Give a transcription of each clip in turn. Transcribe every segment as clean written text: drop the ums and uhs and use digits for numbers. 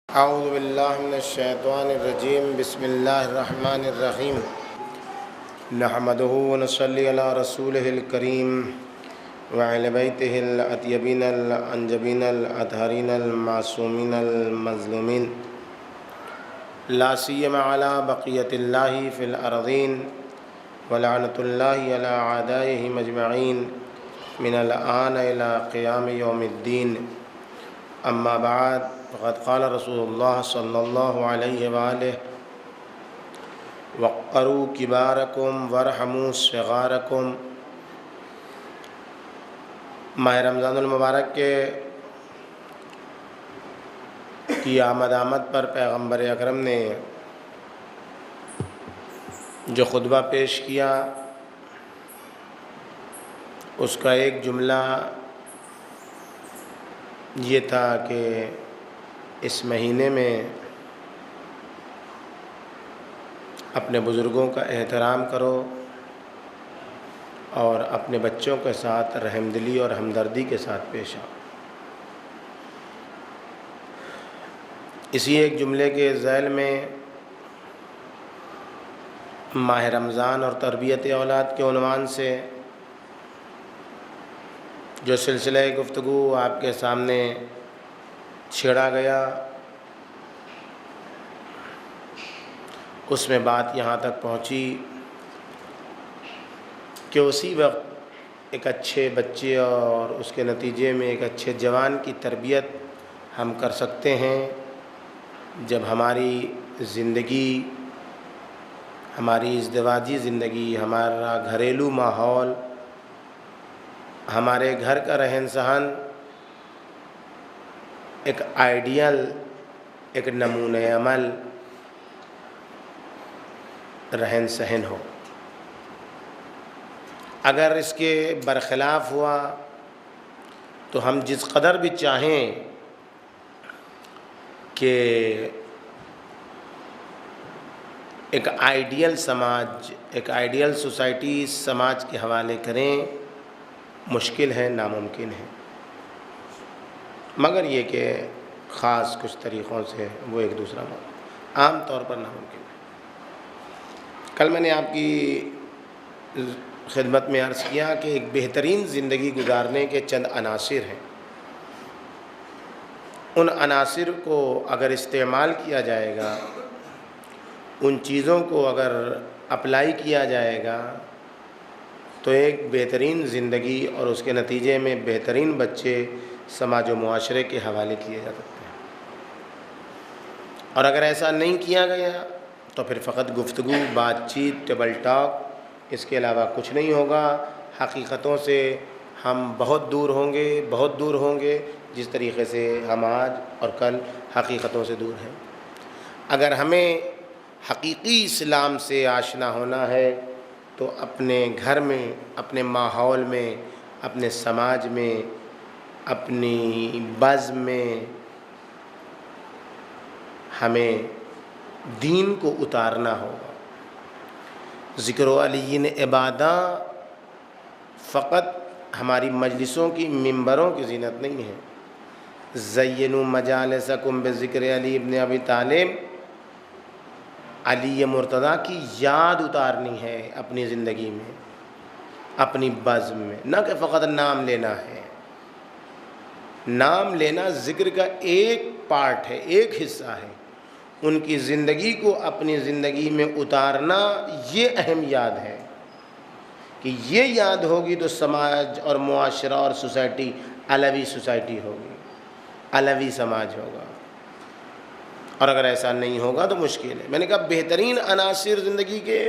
اعوذ باللہ من الشیطان الرجیم بسم اللہ الرحمن الرحیم نحمدہ ونصلی علی رسولہ الکریم وعلی بیتہ الاطیبین الانجبین الاطہرین المعصومین المظلومین لا سیما علی بقیت اللہ فی الارضین ولعنۃ اللہ علی اعدائہ مجمعین من الآن الی قیام یوم الدین اما بعد فقد قال رسول اللہ صلی اللہ علیہ وآلہ وقروا کبارکم وارحموا صغارکم۔ ماہ رمضان المبارک کی آمد پر پیغمبر اکرم نے جو خطبہ پیش کیا اس کا ایک جملہ یہ تھا کہ اس مہینے میں اپنے بزرگوں کا احترام کرو اور اپنے بچوں کے ساتھ رحم دلی اور ہمدردی کے ساتھ پیش آؤ۔ اسی ایک جملے کے ذیل میں ماہ رمضان اور تربیت اولاد کے عنوان سے جو سلسلہ گفتگو آپ کے سامنے چھیڑا گیا اس میں بات یہاں تک پہنچی کہ اسی وقت ایک اچھے بچے اور اس کے نتیجے میں ایک اچھے جوان کی تربیت ہم کر سکتے ہیں جب ہماری زندگی، ہماری ازدواجی زندگی، ہمارا گھریلو ماحول، ہمارے گھر کا رہن سہن ایک آئیڈیل، ایک نمونہ عمل رہن سہن ہو۔ اگر اس کے برخلاف ہوا تو ہم جس قدر بھی چاہیں کہ ایک آئیڈیل سماج، ایک آئیڈیل سوسائٹی سماج کے حوالے کریں، مشکل ہے، ناممکن ہے، مگر یہ کہ خاص کچھ طریقوں سے وہ ایک دوسرا عام طور پر ناممکن ہے۔ کل میں نے آپ کی خدمت میں عرض کیا کہ ایک بہترین زندگی گزارنے کے چند عناصر ہیں، ان عناصر کو اگر استعمال کیا جائے گا، ان چیزوں کو اگر اپلائی کیا جائے گا تو ایک بہترین زندگی اور اس کے نتیجے میں بہترین بچے سماج و معاشرے کے حوالے کیے جا سکتے ہیں۔ اور اگر ایسا نہیں کیا گیا تو پھر فقط گفتگو، بات چیت، ٹیبل ٹاک، اس کے علاوہ کچھ نہیں ہوگا۔ حقیقتوں سے ہم بہت دور ہوں گے جس طریقے سے ہم آج اور کل حقیقتوں سے دور ہیں۔ اگر ہمیں حقیقی اسلام سے آشنا ہونا ہے تو اپنے گھر میں، اپنے ماحول میں، اپنے سماج میں، اپنی بزم میں ہمیں دین کو اتارنا ہوگا۔ ذکر و علیین عبادہ فقط ہماری مجلسوں کی، ممبروں کی زینت نہیں ہے۔ زینوا مجالسکم بذکر علی ابن ابی طالب، علی مرتضیٰ کی یاد اتارنی ہے اپنی زندگی میں، اپنی بزم میں، نہ کہ فقط نام لینا ہے۔ نام لینا ذکر کا ایک پارٹ ہے، ایک حصہ ہے، ان کی زندگی کو اپنی زندگی میں اتارنا یہ اہم یاد ہے کہ یہ یاد ہوگی تو سماج اور معاشرہ اور سوسائٹی علوی سوسائٹی ہوگی، علوی سماج ہوگا۔ اور اگر ایسا نہیں ہوگا تو مشکل ہے۔ میں نے کہا بہترین عناصر زندگی کے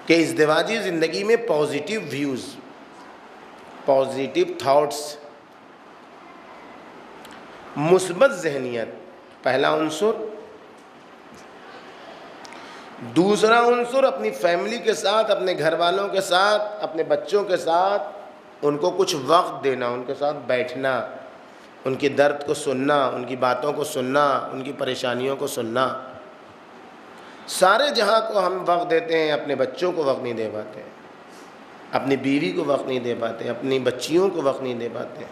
کہ ازدواجی زندگی میں پازیٹیو ویوز، پازیٹیو تھاٹس، مثبت ذہنیت پہلا عنصر۔ دوسرا عنصر اپنی فیملی کے ساتھ، اپنے گھر والوں کے ساتھ، اپنے بچوں کے ساتھ ان کو کچھ وقت دینا، ان کے ساتھ بیٹھنا، ان کی درد کو سننا، ان کی باتوں کو سننا، ان کی پریشانیوں کو سننا۔ سارے جہاں کو ہم وقت دیتے ہیں، اپنے بچوں کو وقت نہیں دے پاتے، اپنی بیوی کو وقت نہیں دے پاتے، اپنی بچیوں کو وقت نہیں دے پاتے۔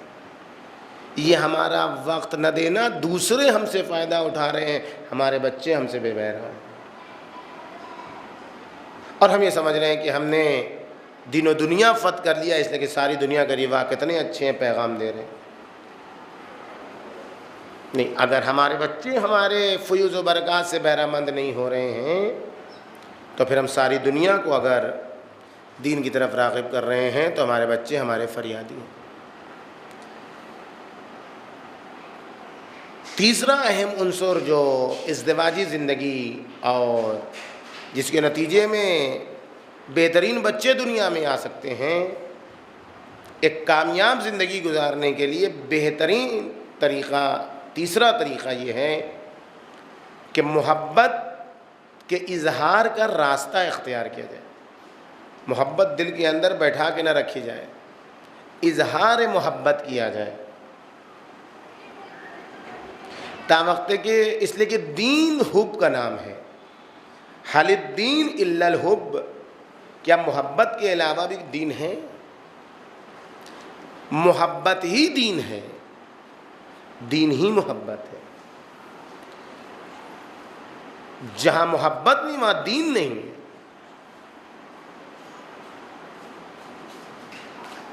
یہ ہمارا وقت نہ دینا، دوسرے ہم سے فائدہ اٹھا رہے ہیں، ہمارے بچے ہم سے بے بہرہ ہیں، اور ہم یہ سمجھ رہے ہیں کہ ہم نے دین و دنیا فتح کر لیا، اس لیے کہ ساری دنیا کا روا کتنے اچھے ہیں، پیغام دے رہے ہیں۔ نہیں، اگر ہمارے بچے ہمارے فیوز و برکات سے بہرہ مند نہیں ہو رہے ہیں تو پھر ہم ساری دنیا کو اگر دین کی طرف راغب کر رہے ہیں تو ہمارے بچے ہمارے فریادی ہیں۔ تیسرا اہم عنصر جو ازدواجی زندگی اور جس کے نتیجے میں بہترین بچے دنیا میں آ سکتے ہیں، ایک کامیاب زندگی گزارنے کے لیے بہترین طریقہ، تیسرا طریقہ یہ ہے کہ محبت کے اظہار کا راستہ اختیار کیا جائے۔ محبت دل کے اندر بیٹھا کے نہ رکھی جائے، اظہار محبت کیا جائے تا وقت کہ اس لیے کہ دین حب کا نام ہے، حل الدین الا الحب، کیا محبت کے علاوہ بھی دین ہے؟ محبت ہی دین ہے، دین ہی محبت ہے۔ جہاں محبت نہیں وہاں دین نہیں۔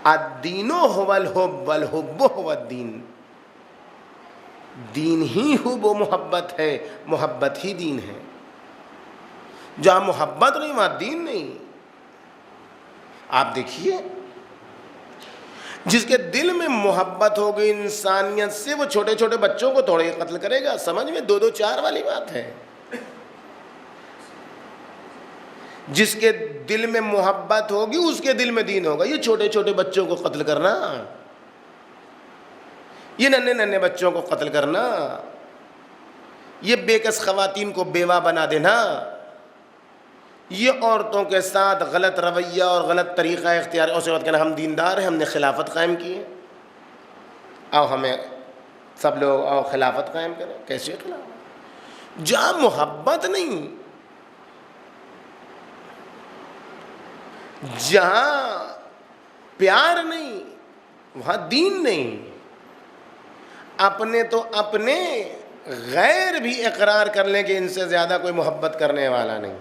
الدین هو الحب والحب هو الدین، دین ہی حب و محبت ہے، محبت ہی دین ہے۔ جہاں محبت نہیں وہاں دین نہیں۔ آپ دیکھیے، جس کے دل میں محبت ہوگی انسانیت سے، وہ چھوٹے چھوٹے بچوں کو تھوڑے قتل کرے گا، سمجھ میں 2 2 4 والی بات ہے۔ جس کے دل میں محبت ہوگی اس کے دل میں دین ہوگا۔ یہ چھوٹے چھوٹے بچوں کو قتل کرنا، یہ ننھے ننھے بچوں کو قتل کرنا، یہ بے کس خواتین کو بیوہ بنا دینا، یہ عورتوں کے ساتھ غلط رویہ اور غلط طریقہ اختیار، اور اس وقت کہنا ہم دیندار ہیں، ہم نے خلافت قائم کی ہے، آؤ ہمیں سب لوگ آؤ خلافت قائم کریں۔ کیسے خلافت؟ جہاں محبت نہیں، جہاں پیار نہیں وہاں دین نہیں۔ اپنے تو اپنے، غیر بھی اقرار کر لیں کہ ان سے زیادہ کوئی محبت کرنے والا نہیں۔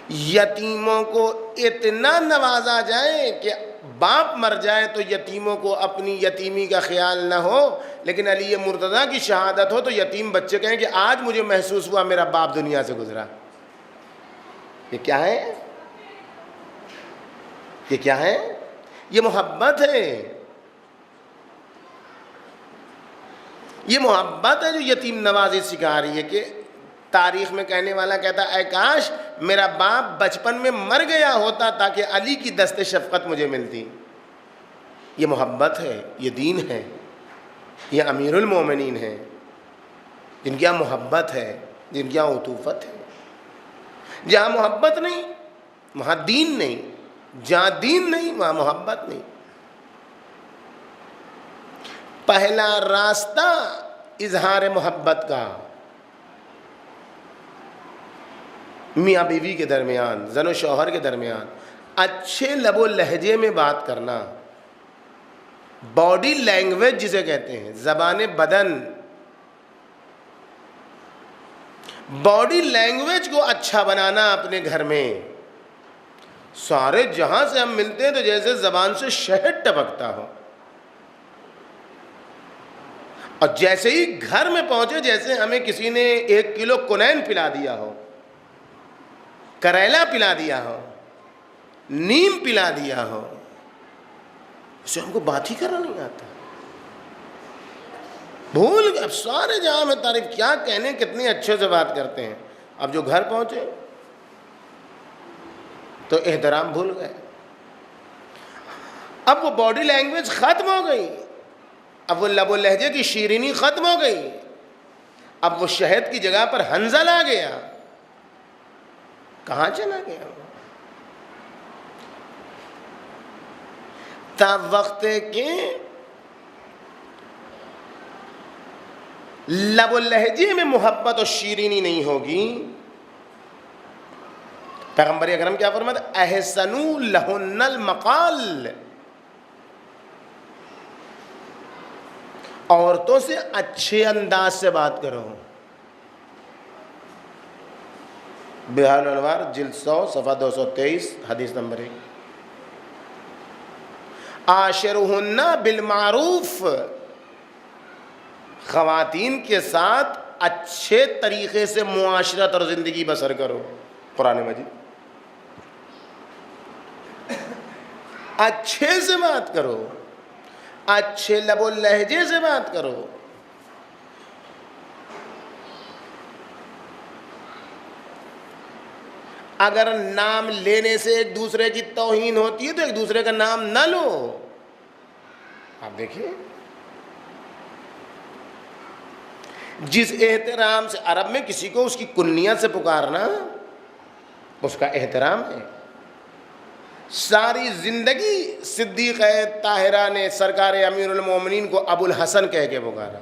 یتیموں کو اتنا نوازا جائے کہ باپ مر جائے تو یتیموں کو اپنی یتیمی کا خیال نہ ہو، لیکن علی مرتضیٰ کی شہادت ہو تو یتیم بچے کہیں کہ آج مجھے محسوس ہوا میرا باپ دنیا سے گزرا۔ یہ کیا ہے؟ یہ کیا ہے؟ یہ محبت ہے۔ یہ محبت ہے جو یتیم نوازی سکھا رہی ہے کہ تاریخ میں کہنے والا کہتا اے کاش میرا باپ بچپن میں مر گیا ہوتا تاکہ علی کی دست شفقت مجھے ملتی۔ یہ محبت ہے، یہ دین ہے، یہ امیر المومنین ہے، جن کی یہاں محبت ہے، جن کی یہاں عطوفت ہے۔ جہاں محبت نہیں وہاں دین نہیں، جہاں دین نہیں وہاں محبت نہیں۔ پہلا راستہ اظہار محبت کا میاں بیوی کے درمیان، زن و شوہر کے درمیان، اچھے لب و لہجے میں بات کرنا، باڈی لینگویج جسے کہتے ہیں، زبان بدن، باڈی لینگویج کو اچھا بنانا اپنے گھر میں۔ سارے جہاں سے ہم ملتے ہیں تو جیسے زبان سے شہد ٹپکتا ہو، اور جیسے ہی گھر میں پہنچے جیسے ہمیں کسی نے 1 کلو کونین پلا دیا ہو، کریلا پلا دیا ہو، نیم پلا دیا ہو، اسے ہم کو بات ہی کرنا نہیں آتا، بھول گئے۔ اب سارے جہاں میں تعریف کیا کہنے، کتنے اچھے سے بات کرتے ہیں، اب جو گھر پہنچے تو احترام بھول گئے۔ اب وہ باڈی لینگویج ختم ہو گئی، اب وہ لب و لہجے کی شیرینی ختم ہو گئی، اب وہ شہد کی جگہ پر ہنزل آ گیا۔ کہاں چلا گیا؟ تا وقت کے لب و لہجے میں محبت اور شیرینی نہیں ہوگی، پیغمبر اکرم کیا فرماتے؟ احسنوا لہن المقال، عورتوں سے اچھے انداز سے بات کرو. بہار الانوار جلد 100 صفحہ 223 حدیث نمبر 1. عاشرہن بالمعروف، خواتین کے ساتھ اچھے طریقے سے معاشرت اور زندگی بسر کرو. قرآن مجید. اچھے سے بات کرو، اچھے لب و لہجے سے بات کرو. اگر نام لینے سے ایک دوسرے کی توہین ہوتی ہے تو ایک دوسرے کا نام نہ لو. آپ دیکھیے جس احترام سے عرب میں کسی کو اس کی کنیت سے پکارنا اس کا احترام ہے. ساری زندگی صدیقہ طاہرہ نے سرکار امیر المومنین کو ابو الحسن کہہ کے پکارا،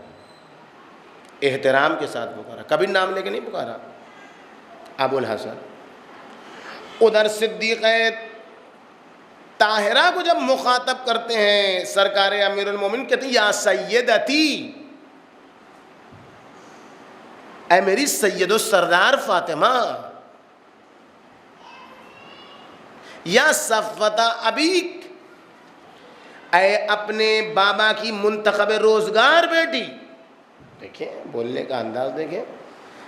احترام کے ساتھ پکارا، کبھی نام لے کے نہیں پکارا ابو الحسن. ادھر صدیقہ طاہرہ کو جب مخاطب کرتے ہیں سرکار امیر المومنین کہتے ہیں یا سیدتی، اے میری سید و سردار فاطمہ، یا صفوتہ ابیک، اے اپنے بابا کی منتخب روزگار بیٹی. دیکھیں بولنے کا انداز دیکھیں،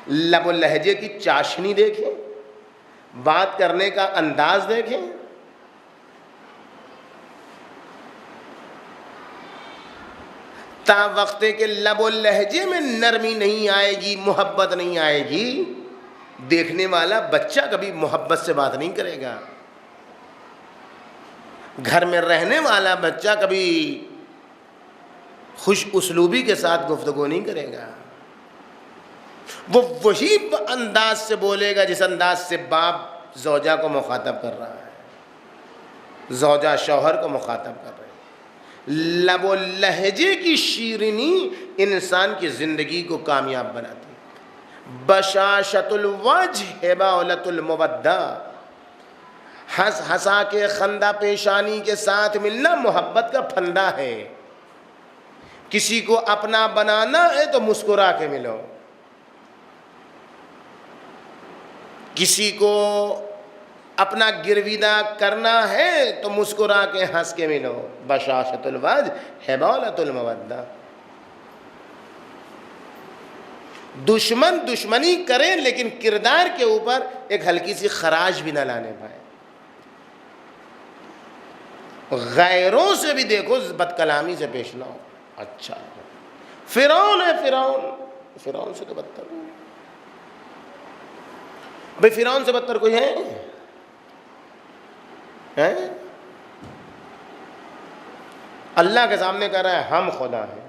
لب و لہجے کی چاشنی دیکھیں، بات کرنے کا انداز دیکھیں. تا وقتے کے لب و لہجے میں نرمی نہیں آئے گی، محبت نہیں آئے گی، دیکھنے والا بچہ کبھی محبت سے بات نہیں کرے گا. گھر میں رہنے والا بچہ کبھی خوش اسلوبی کے ساتھ گفتگو نہیں کرے گا. وہ وہی انداز سے بولے گا جس انداز سے باپ زوجہ کو مخاطب کر رہا ہے، زوجہ شوہر کو مخاطب کر رہے ہیں. لب و لہجے کی شیرینی انسان کی زندگی کو کامیاب بناتی ہے. بشاشت الوجہ ہباولۃ المودہ، ہنس ہنسا کے خندہ پیشانی کے ساتھ ملنا محبت کا پھندا ہے. کسی کو اپنا بنانا ہے تو مسکرا کے ملو، کسی کو اپنا گرویدہ کرنا ہے تو مسکرا کے ہنس کے ملو. بشاشت الوجہ ہباولۃ المودہ. دشمن دشمنی کریں لیکن کردار کے اوپر ایک ہلکی سی خراش بھی نہ لانے پائے. غیروں سے بھی دیکھو بد کلامی سے پیش نہ ہو. اچھا فرعون ہے، فرعون سے تو بدتر بھئی، فرعون سے بدتر کوئی ہے؟ اللہ کے سامنے کہہ رہا ہے ہم خدا ہیں.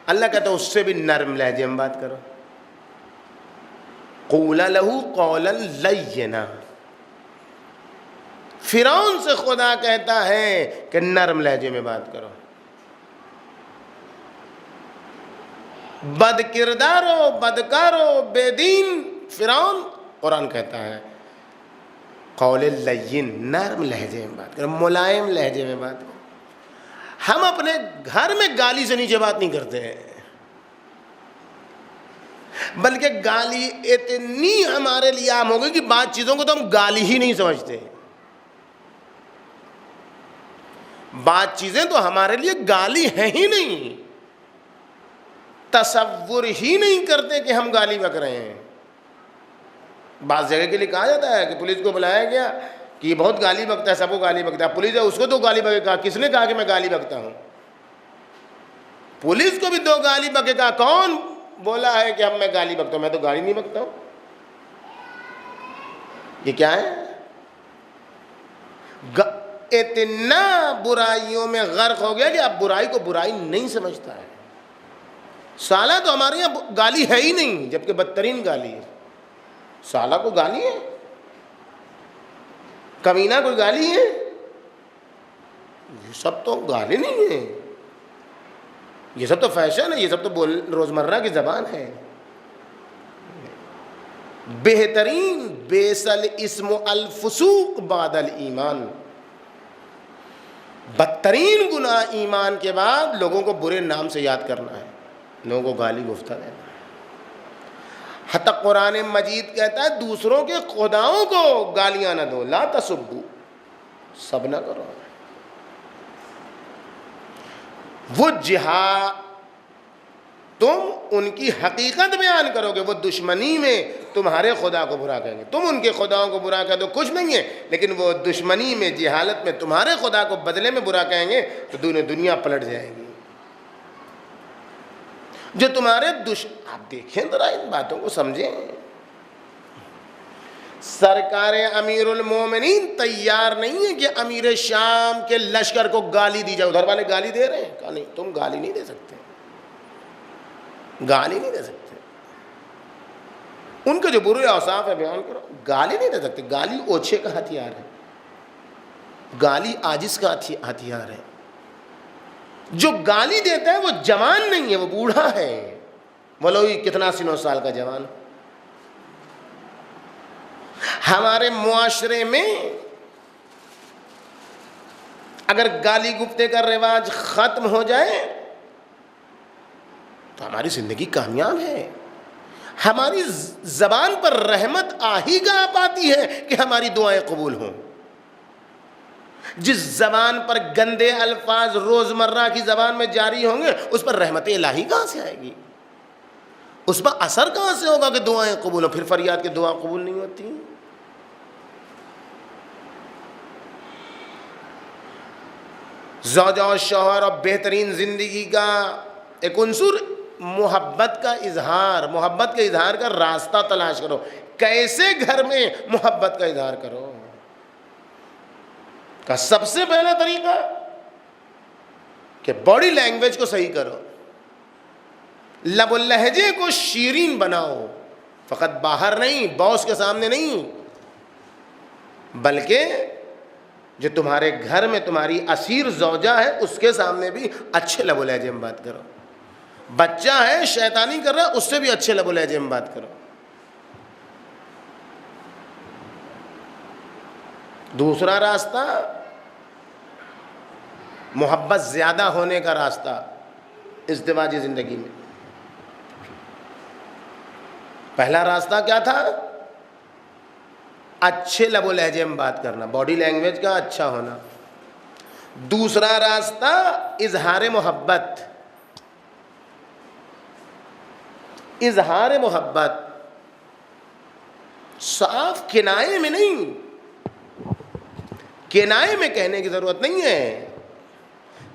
اللہ کہتا ہے اس سے بھی نرم لہجے میں بات کرو. قولا لہ قولا لینا. فرعون سے خدا کہتا ہے کہ نرم لہجے میں بات کرو. بد کردارو، بدکارو، بے دین فرعون، قرآن کہتا ہے قول لین، نرم لہجے میں بات کرو، ملائم لہجے میں بات کرو. ہم اپنے گھر میں گالی سے نیچے بات نہیں کرتے ہیں، بلکہ گالی اتنی ہمارے لیے عام ہو گئی کہ بعض چیزوں کو تو ہم گالی ہی نہیں سمجھتے. بعض چیزیں تو ہمارے لیے گالی ہیں ہی نہیں، تصور ہی نہیں کرتے کہ ہم گالی بک رہے ہیں. بعض جگہ کے لیے کہا جاتا ہے کہ پولیس کو بلایا گیا کہ یہ بہت گالی بکتا ہے، سب کو گالی بکتا ہے. پولیس ہے اس کو تو گالی بکے گا. کس نے کہا کہ میں گالی بکتا ہوں؟ پولیس کو بھی دو گالی بکے گا. کون بولا ہے کہ میں گالی بکتا ہوں؟ میں تو گالی نہیں بکتا ہوں. یہ کیا ہے؟ اتنا برائیوں میں غرق ہو گیا کہ اب برائی کو برائی نہیں سمجھتا ہے. سالہ تو ہمارے یہاں گالی ہے ہی نہیں، جبکہ بدترین گالی ہے. سالہ کو گالی ہے؟ کمینہ کوئی گالی ہے؟ یہ سب تو گالی نہیں ہے، یہ سب تو فیشن ہے، یہ سب تو روزمرہ کی زبان ہے. بہترین بیس الاسم الفسوق بعد الایمان. بدترین گناہ ایمان کے بعد لوگوں کو برے نام سے یاد کرنا ہے، لوگوں کو گالی گفتہ دینا۔ حتیٰ قرآن مجید کہتا ہے دوسروں کے خداؤں کو گالیاں نہ دو، لا تسبو، سب نہ کرو۔ وہ جہاد تم ان کی حقیقت بیان کرو گے، وہ دشمنی میں تمہارے خدا کو برا کہیں گے، تم ان کے خداؤں کو برا کہہ دو کچھ نہیں ہے، لیکن وہ دشمنی میں جہالت میں تمہارے خدا کو بدلے میں برا کہیں گے تو دنیا پلٹ جائے گی۔ جو تمہارے آپ دیکھیں ذرا ان باتوں کو سمجھیں۔ سرکار امیر المومنین تیار نہیں ہے کہ امیر شام کے لشکر کو گالی دی جائے۔ ادھر والے گالی دے رہے ہیں، کہا نہیں تم گالی نہیں دے سکتے، گالی نہیں دے سکتے۔ ان کے جو برے اوصاف ہے بیان کرو، گالی نہیں دے سکتے۔ گالی اوچھے کا ہتھیار ہے، گالی عاجز کا ہتھیار ہے۔ جو گالی دیتا ہے وہ جوان نہیں ہے، وہ بوڑھا ہے، ولوی کتنا سنو سال کا جوان۔ ہمارے معاشرے میں اگر گالی گفتے کا رواج ختم ہو جائے تو ہماری زندگی کامیاب ہے۔ ہماری زبان پر رحمت آہی کا آ پاتی ہے کہ ہماری دعائیں قبول ہوں۔ جس زبان پر گندے الفاظ روزمرہ کی زبان میں جاری ہوں گے اس پر رحمت الہی کہاں سے آئے گی؟ اس پر اثر کہاں سے ہوگا کہ دعائیں قبول ہوں؟ پھر فریاد کی دعا قبول نہیں ہوتی۔ زوجہ اور شوہر اور بہترین زندگی کا ایک عنصر محبت کا اظہار، محبت کے اظہار کا راستہ تلاش کرو۔ کیسے گھر میں محبت کا اظہار کرو؟ کا سب سے پہلا طریقہ کہ باڈی لینگویج کو صحیح کرو، لب و لہجے کو شیرین بناؤ، فقط باہر نہیں، باس کے سامنے نہیں، بلکہ جو تمہارے گھر میں تمہاری اسیر زوجہ ہے اس کے سامنے بھی اچھے لب و لہجے میں بات کرو۔ بچہ ہے شیطانی کر رہا ہے اس سے بھی اچھے لب و لہجے میں بات کرو۔ دوسرا راستہ محبت زیادہ ہونے کا راستہ ازدواجی زندگی میں۔ پہلا راستہ کیا تھا؟ اچھے لب و لہجے میں بات کرنا، باڈی لینگویج کا اچھا ہونا۔ دوسرا راستہ اظہار محبت، اظہار محبت صاف کنائے میں نہیں، کنائے میں کہنے کی ضرورت نہیں ہے،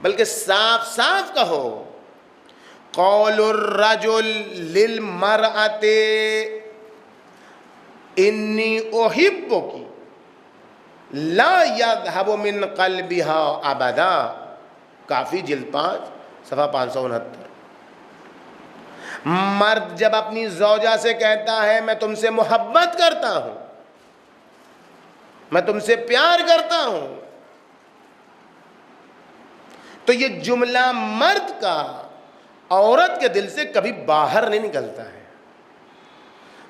بلکہ صاف صاف کہو۔ قول الرجل للمرأة انی احبکی لا یذهب من قلبها ابدا، کافی جلد 5 صفحہ 569۔ مرد جب اپنی زوجہ سے کہتا ہے میں تم سے محبت کرتا ہوں، میں تم سے پیار کرتا ہوں، تو یہ جملہ مرد کا عورت کے دل سے کبھی باہر نہیں نکلتا ہے۔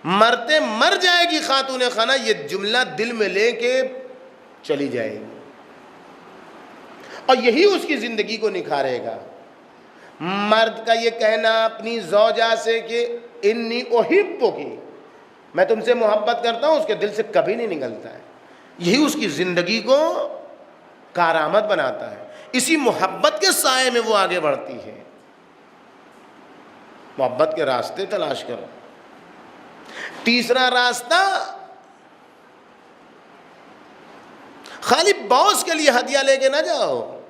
مرتے مر جائے گی خاتون خانہ یہ جملہ دل میں لے کے چلی جائے گی، اور یہی اس کی زندگی کو نکھارے گا۔ مرد کا یہ کہنا اپنی زوجہ سے کہ انی احبکی، میں تم سے محبت کرتا ہوں، اس کے دل سے کبھی نہیں نکلتا ہے۔ یہی اس کی زندگی کو کارآمد بناتا ہے۔ اسی محبت کے سائے میں وہ آگے بڑھتی ہے۔ محبت کے راستے تلاش کرو۔ تیسرا راستہ، خالی باس کے لیے ہدیہ لے کے نہ جاؤ،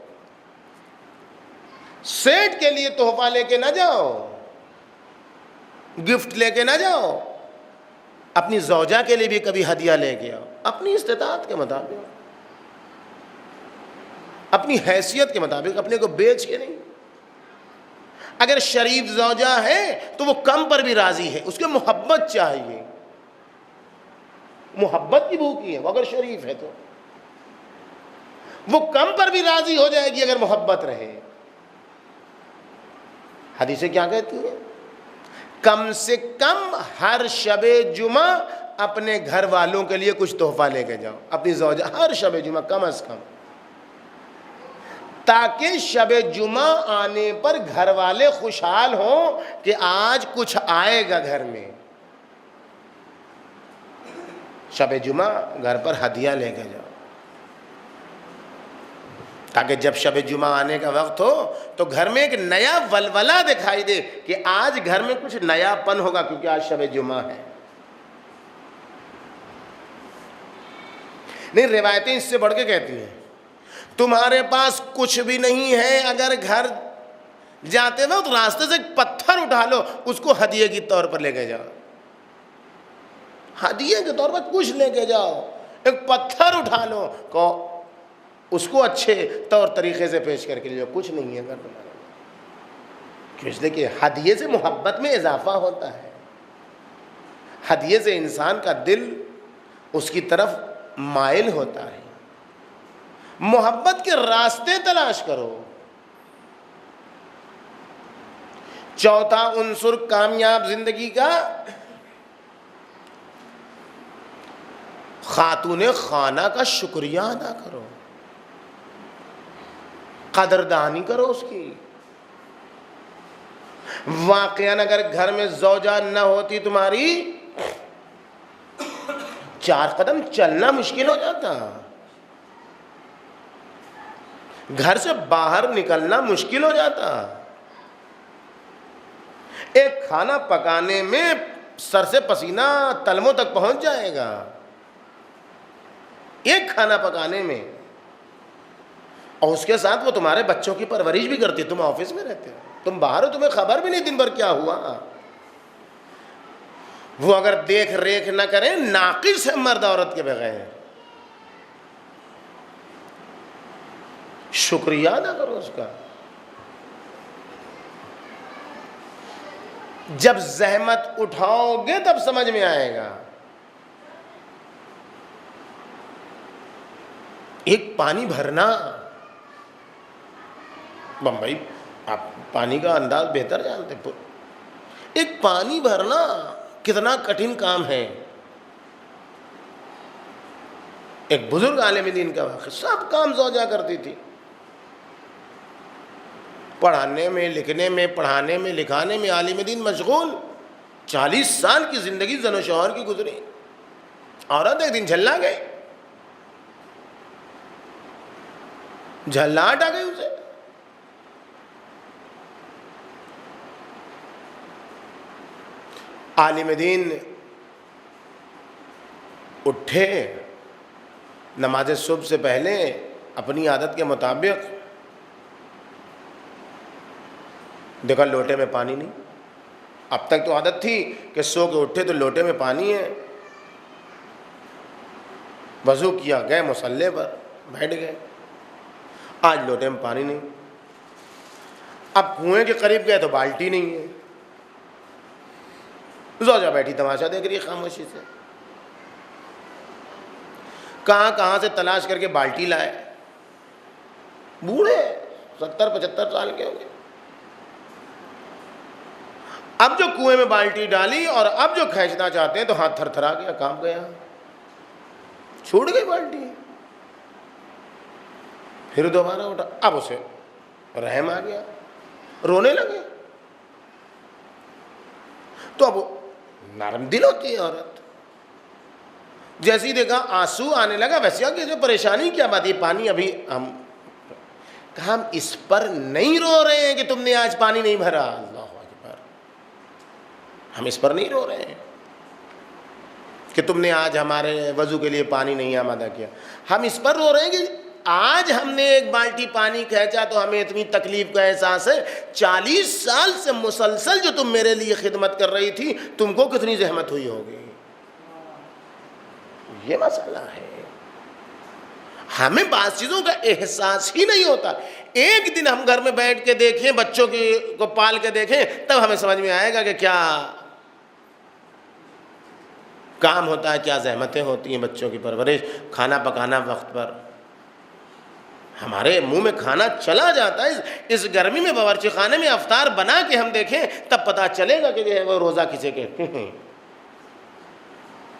سیٹ کے لیے تحفہ لے کے نہ جاؤ، گفٹ لے کے نہ جاؤ، اپنی زوجہ کے لیے بھی کبھی ہدیہ لے کے آؤ، اپنی استطاعت کے مطابق، اپنی حیثیت کے مطابق، اپنے کو بیچ کے نہیں۔ اگر شریف زوجہ ہے تو وہ کم پر بھی راضی ہے، اس کے محبت چاہیے، محبت کی بھوکی ہے وہ، اگر شریف ہے تو وہ کم پر بھی راضی ہو جائے گی اگر محبت رہے۔ حدیثیں کیا کہتی ہیں؟ کم سے کم ہر شب جمعہ اپنے گھر والوں کے لیے کچھ تحفہ لے کے جاؤ، اپنی زوجہ ہر شب جمعہ کم از کم۔ تاکہ شب جمعہ آنے پر گھر والے خوشحال ہوں کہ آج کچھ آئے گا گھر میں. شب جمعہ گھر پر ہدیہ لے کے جاؤ تاکہ جب شب جمعہ آنے کا وقت ہو تو گھر میں ایک نیا ولولہ دکھائی دے کہ آج گھر میں کچھ نیا پن ہوگا کیونکہ آج شب جمعہ ہے. نہیں، روایتیں اس سے بڑھ کے کہتی ہیں تمہارے پاس کچھ بھی نہیں ہے، اگر گھر جاتے وقت راستے سے ایک پتھر اٹھا لو، اس کو ہدیے کی طور پر لے کے جاؤ. ہدیے کے طور پر کچھ لے کے جاؤ، ایک پتھر اٹھا لو، اس کو اچھے طور طریقے سے پیش کر کے لے جاؤ. کچھ نہیں ہے اگر تمہارے کیوں؟ اس لیے کہ ہدیے سے محبت میں اضافہ ہوتا ہے. ہدیے سے انسان کا دل اس کی طرف مائل ہوتا ہے. محبت کے راستے تلاش کرو. چوتھا عنصر کامیاب زندگی کا، خاتون خانہ کا شکریہ ادا کرو، قدردانی کرو اس کی. واقعاً اگر گھر میں زوجہ نہ ہوتی تمہاری، 4 قدم چلنا مشکل ہو جاتا، گھر سے باہر نکلنا مشکل ہو جاتا. ایک کھانا پکانے میں سر سے پسینہ تلموں تک پہنچ جائے گا، ایک کھانا پکانے میں. اور اس کے ساتھ وہ تمہارے بچوں کی پرورش بھی کرتی. تم آفس میں رہتے ہو، تم باہر ہو، تمہیں خبر بھی نہیں دن بھر کیا ہوا. وہ اگر دیکھ ریکھ نہ کریں، ناقص ہے مرد عورت کے بغیر. شکریہ ادا کرو اس کا. جب زحمت اٹھاؤ گے تب سمجھ میں آئے گا. ایک پانی بھرنا، بمبئی آپ پانی کا انداز بہتر جانتے، ایک پانی بھرنا کتنا کٹھن کام ہے. ایک بزرگ عالم دین کا واقعہ، سب کام زوجہ کرتی تھی، پڑھانے میں، لکھنے میں، پڑھانے میں، لکھانے میں عالم دین مشغول. 40 سال کی زندگی زن و شوہر کی گزری. عورت ایک دن جھلنا گئی، جھلاہٹ آ گئی اسے. عالم دین اٹھے، نماز صبح سے پہلے اپنی عادت کے مطابق دیکھا لوٹے میں پانی نہیں. اب تک تو عادت تھی کہ سو کے اٹھے تو لوٹے میں پانی ہے. وضو کیا، گئے مصلی پر بیٹھ گئے. آج لوٹے میں پانی نہیں. اب کنویں کے قریب گئے تو بالٹی نہیں ہے. زوجہ بیٹھی تماشا دیکھ رہی ہے خاموشی سے. کہاں سے تلاش کر کے بالٹی لائے. بوڑھے 70-75 سال کے ہو گئے. اب جو کنویں میں بالٹی ڈالی اور اب جو کھینچنا چاہتے ہیں تو ہاتھ تھر تھرا گیا، کام گیا، چھوٹ گئی بالٹی. پھر دوبارہ اٹھا، اب اسے رحم آ گیا، رونے لگے. تو اب نرم دل ہوتی ہے عورت. جیسے ہی دیکھا آنسو آنے لگا، ویسے کہ جو پریشانی کیا بات، یہ پانی ابھی ہم اس پر نہیں رو رہے ہیں کہ تم نے آج پانی نہیں بھرا. اللہ اکبر. ہم اس پر نہیں رو رہے ہیں کہ تم نے آج ہمارے وضو کے لیے پانی نہیں آمادہ کیا. ہم اس پر رو رہے ہیں کہ آج ہم نے ایک بالٹی پانی کھینچا تو ہمیں اتنی تکلیف کا احساس ہے. 40 سال سے مسلسل جو تم میرے لیے خدمت کر رہی تھی، تم کو کتنی زحمت ہوئی ہوگی. یہ مسئلہ ہے. ہمیں بعض چیزوں کا احساس ہی نہیں ہوتا. ایک دن ہم گھر میں بیٹھ کے دیکھیں، بچوں کو پال کے دیکھیں، تب ہمیں سمجھ میں آئے گا کہ کیا کام ہوتا ہے، کیا زحمتیں ہوتی ہیں بچوں کی پرورش. کھانا پکانا وقت پر، ہمارے منہ میں کھانا چلا جاتا ہے. اس گرمی میں باورچی خانے میں افطار بنا کے ہم دیکھیں تب پتہ چلے گا کہ جو ہے وہ روزہ کسے کہتے ہیں.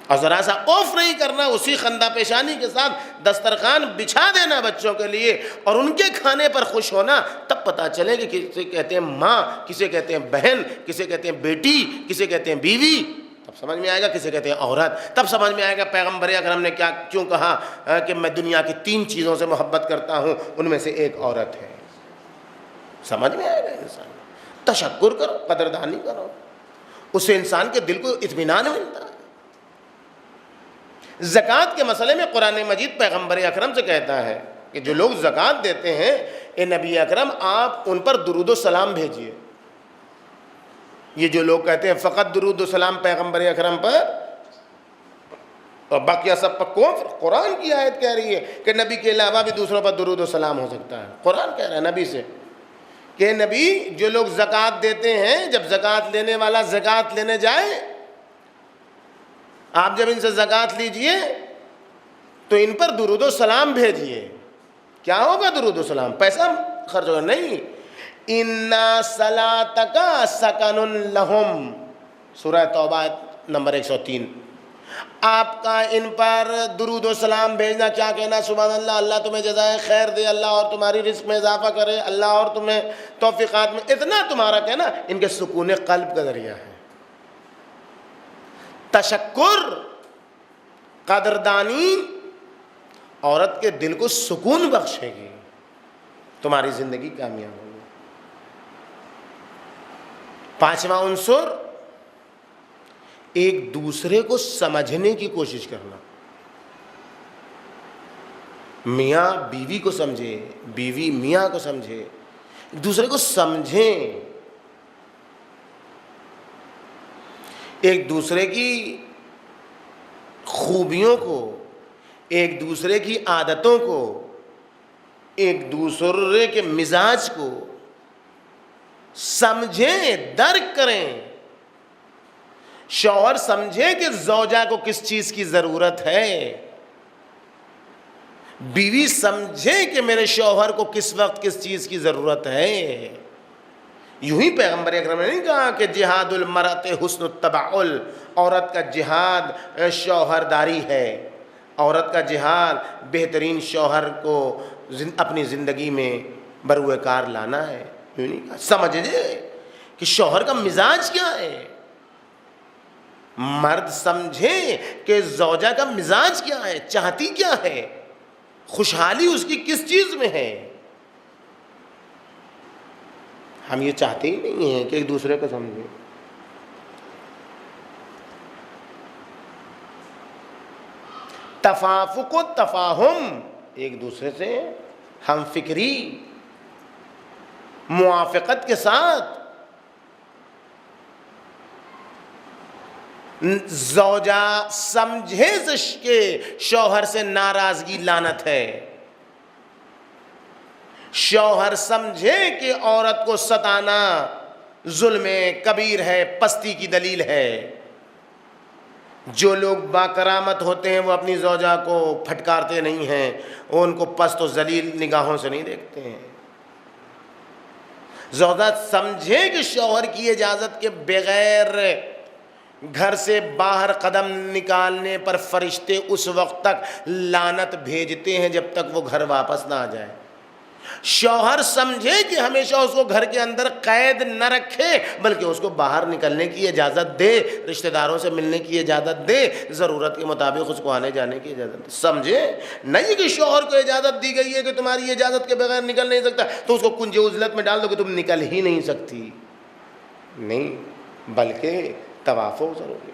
اور ذرا سا اوف نہیں کرنا، اسی خندہ پیشانی کے ساتھ دسترخوان بچھا دینا بچوں کے لیے اور ان کے کھانے پر خوش ہونا. تب پتہ چلے کہ کسے کہتے ہیں ماں، کسے کہتے ہیں بہن، کسے کہتے ہیں بیٹی، کسے کہتے ہیں بیوی. تب سمجھ میں آئے گا کسے کہتے ہیں عورت. تب سمجھ میں آئے گا پیغمبر اکرم نے کیوں کہا کہ میں دنیا کی 3 چیزوں سے محبت کرتا ہوں، ان میں سے ایک عورت ہے. سمجھ میں آئے گا انسان. تشکر کرو، قدردانی کرو، اس سے انسان کے دل کو اطمینان ملتا ہے. زکوٰۃ کے مسئلے میں قرآن مجید پیغمبر اکرم سے کہتا ہے کہ جو لوگ زکوٰۃ دیتے ہیں، اے نبی اکرم آپ ان پر درود و سلام بھیجیے. یہ جو لوگ کہتے ہیں فقط درود و سلام پیغمبر اکرم پر اور باقیہ سب پر، قرآن کی آیت کہہ رہی ہے کہ نبی کے علاوہ بھی دوسروں پر درود و سلام ہو سکتا ہے. قرآن کہہ رہا ہے نبی سے کہ نبی جو لوگ زکوٰۃ دیتے ہیں، جب زکوٰۃ لینے والا زکوٰۃ لینے جائے، آپ جب ان سے زکوٰۃ لیجئے تو ان پر درود و سلام بھیجیے. کیا ہوگا درود و سلام؟ پیسہ خرچ ہوگا نہیں. اِنَّا صَلَاتَكَ سَكَنٌ لَهُمْ، سورہ توبہ نمبر 103. آپ کا ان پر درود و سلام بھیجنا، کیا کہنا؟ سبحان اللہ، اللہ تمہیں جزائے خیر دے، اللہ اور تمہاری رزق میں اضافہ کرے، اللہ اور تمہیں توفیقات میں. اتنا تمہارا کہنا ان کے سکون قلب کا ذریعہ ہے. تشکر، قدردانی عورت کے دل کو سکون بخشے گی، تمہاری زندگی کامیاب ہوگی. 5واں عنصر، ایک دوسرے کو سمجھنے کی کوشش کرنا. میاں بیوی کو سمجھے، بیوی میاں کو سمجھے، ایک دوسرے کو سمجھیں، ایک دوسرے کی خوبیوں کو، ایک دوسرے کی عادتوں کو، ایک دوسرے کے مزاج کو سمجھیں، درک کریں. شوہر سمجھے کہ زوجہ کو کس چیز کی ضرورت ہے، بیوی سمجھے کہ میرے شوہر کو کس وقت کس چیز کی ضرورت ہے. یوں ہی پیغمبر اکرم نے نہیں کہا کہ جہاد المرأۃ حسن التبعل، عورت کا جہاد شوہرداری ہے، عورت کا جہاد بہترین شوہر کو اپنی زندگی میں بروئے کار لانا ہے. یوں نہیں کہا. سمجھے کہ شوہر کا مزاج کیا ہے، مرد سمجھے کہ زوجہ کا مزاج کیا ہے، چاہتی کیا ہے، خوشحالی اس کی کس چیز میں ہے. ہم یہ چاہتے ہی نہیں ہیں کہ ایک دوسرے کو سمجھیں. تفافق و تفاہم، ایک دوسرے سے ہم فکری، موافقت کے ساتھ. زوجہ سمجھے کہ شوہر سے ناراضگی لعنت ہے، شوہر سمجھے کہ عورت کو ستانا ظلم کبیر ہے، پستی کی دلیل ہے. جو لوگ باکرامت ہوتے ہیں وہ اپنی زوجہ کو پھٹکارتے نہیں ہیں، وہ ان کو پست و ذلیل نگاہوں سے نہیں دیکھتے ہیں. زوجہ سمجھے کہ شوہر کی اجازت کے بغیر گھر سے باہر قدم نکالنے پر فرشتے اس وقت تک لعنت بھیجتے ہیں جب تک وہ گھر واپس نہ آ جائے. شوہر سمجھے کہ ہمیشہ اس کو گھر کے اندر قید نہ رکھے، بلکہ اس کو باہر نکلنے کی اجازت دے، رشتہ داروں سے ملنے کی اجازت دے، ضرورت کے مطابق اس کو آنے جانے کی اجازت دے. سمجھے نہیں کہ شوہر کو اجازت دی گئی ہے کہ تمہاری اجازت کے بغیر نکل نہیں سکتا تو اس کو کنج عزلت میں ڈال دو کہ تم نکل ہی نہیں سکتی. نہیں، بلکہ توافق ضروری.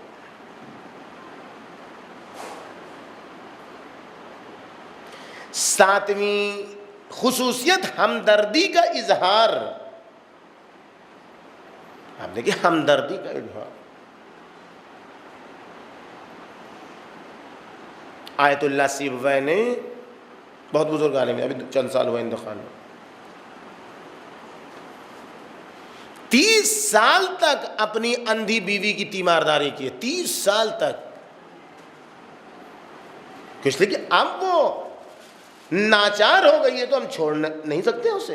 ساتویں خصوصیت، ہمدردی کا اظہار. آپ دیکھیں ہمدردی کا اظہار. آیت اللہ سیبوی نے، بہت بزرگ عالم ہے، ابھی چند سال ہوئے انتقال میں، 30 سال تک اپنی اندھی بیوی کی تیمارداری کی. 30 سال تک. اس لیے کہ اب وہ ناچار ہو گئی ہے تو ہم چھوڑ نہیں سکتے اسے.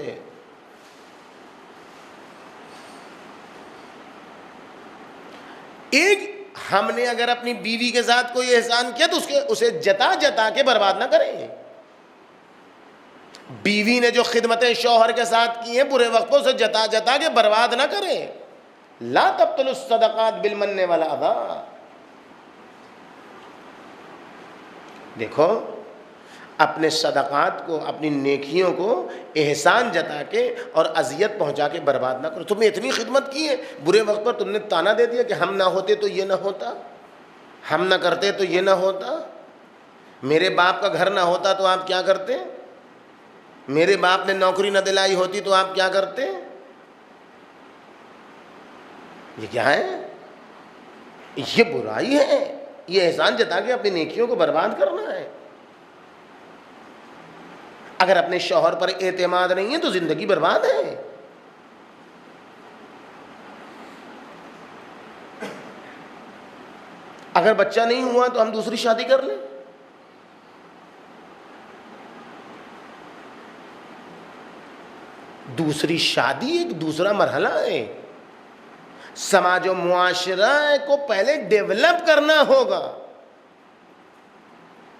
ایک ہم نے اگر اپنی بیوی کے ساتھ کوئی احسان کیا تو اسے جتا جتا کے برباد نہ کریں. بیوی نے جو خدمتیں شوہر کے ساتھ کی ہیں برے وقت پر اسے جتا جتا کے برباد نہ کریں. لا تبطلوا الصدقات بالمن والاذى. دیکھو اپنے صدقات کو, اپنی نیکیوں کو احسان جتا کے اور اذیت پہنچا کے برباد نہ کرو. تم نے اتنی خدمت کی ہے, برے وقت پر تم نے تانا دے دیا کہ ہم نہ ہوتے تو یہ نہ ہوتا, ہم نہ کرتے تو یہ نہ ہوتا, میرے باپ کا گھر نہ ہوتا تو آپ کیا کرتے, میرے باپ نے نوکری نہ دلائی ہوتی تو آپ کیا کرتے. یہ کیا ہے؟ یہ برائی ہے. یہ احسان جتا کے اپنی نیکیوں کو برباد کرنا ہے. اگر اپنے شوہر پر اعتماد نہیں ہے تو زندگی برباد ہے. اگر بچہ نہیں ہوا تو ہم دوسری شادی کر لیں. دوسری شادی ایک دوسرا مرحلہ ہے. سماج و معاشرہ کو پہلے ڈیولپ کرنا ہوگا,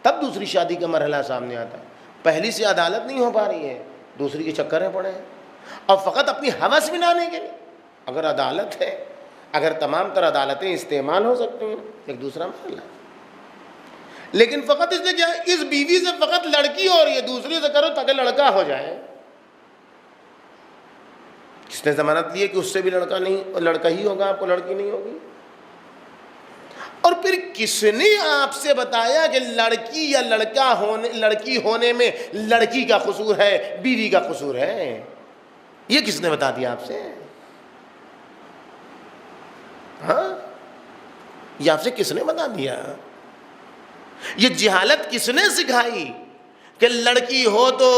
تب دوسری شادی کا مرحلہ سامنے آتا ہے. پہلی سے عدالت نہیں ہو پا رہی ہے, دوسری کے چکر میں پڑے ہیں, اور فقط اپنی ہوس منانے کے لیے. اگر عدالت ہے, اگر تمام تر عدالتیں استعمال ہو سکتی ہیں, ایک دوسرا مسئلہ ہے. لیکن فقط اس نے کیا, اس بیوی سے فقط لڑکی ہو رہی ہے, دوسری سے کرو تاکہ لڑکا ہو جائے. کس نے ضمانت لی ہے کہ اس سے بھی لڑکا نہیں, لڑکا ہی ہوگا, آپ کو لڑکی نہیں ہوگی؟ اور پھر کس نے آپ سے بتایا کہ لڑکی یا لڑکی ہونے میں لڑکی کا قصور ہے, بیوی کا قصور ہے؟ یہ کس نے بتا دیا آپ سے؟ ہاں, یہ آپ سے کس نے بتا دیا؟ یہ جہالت کس نے سکھائی کہ لڑکی ہو تو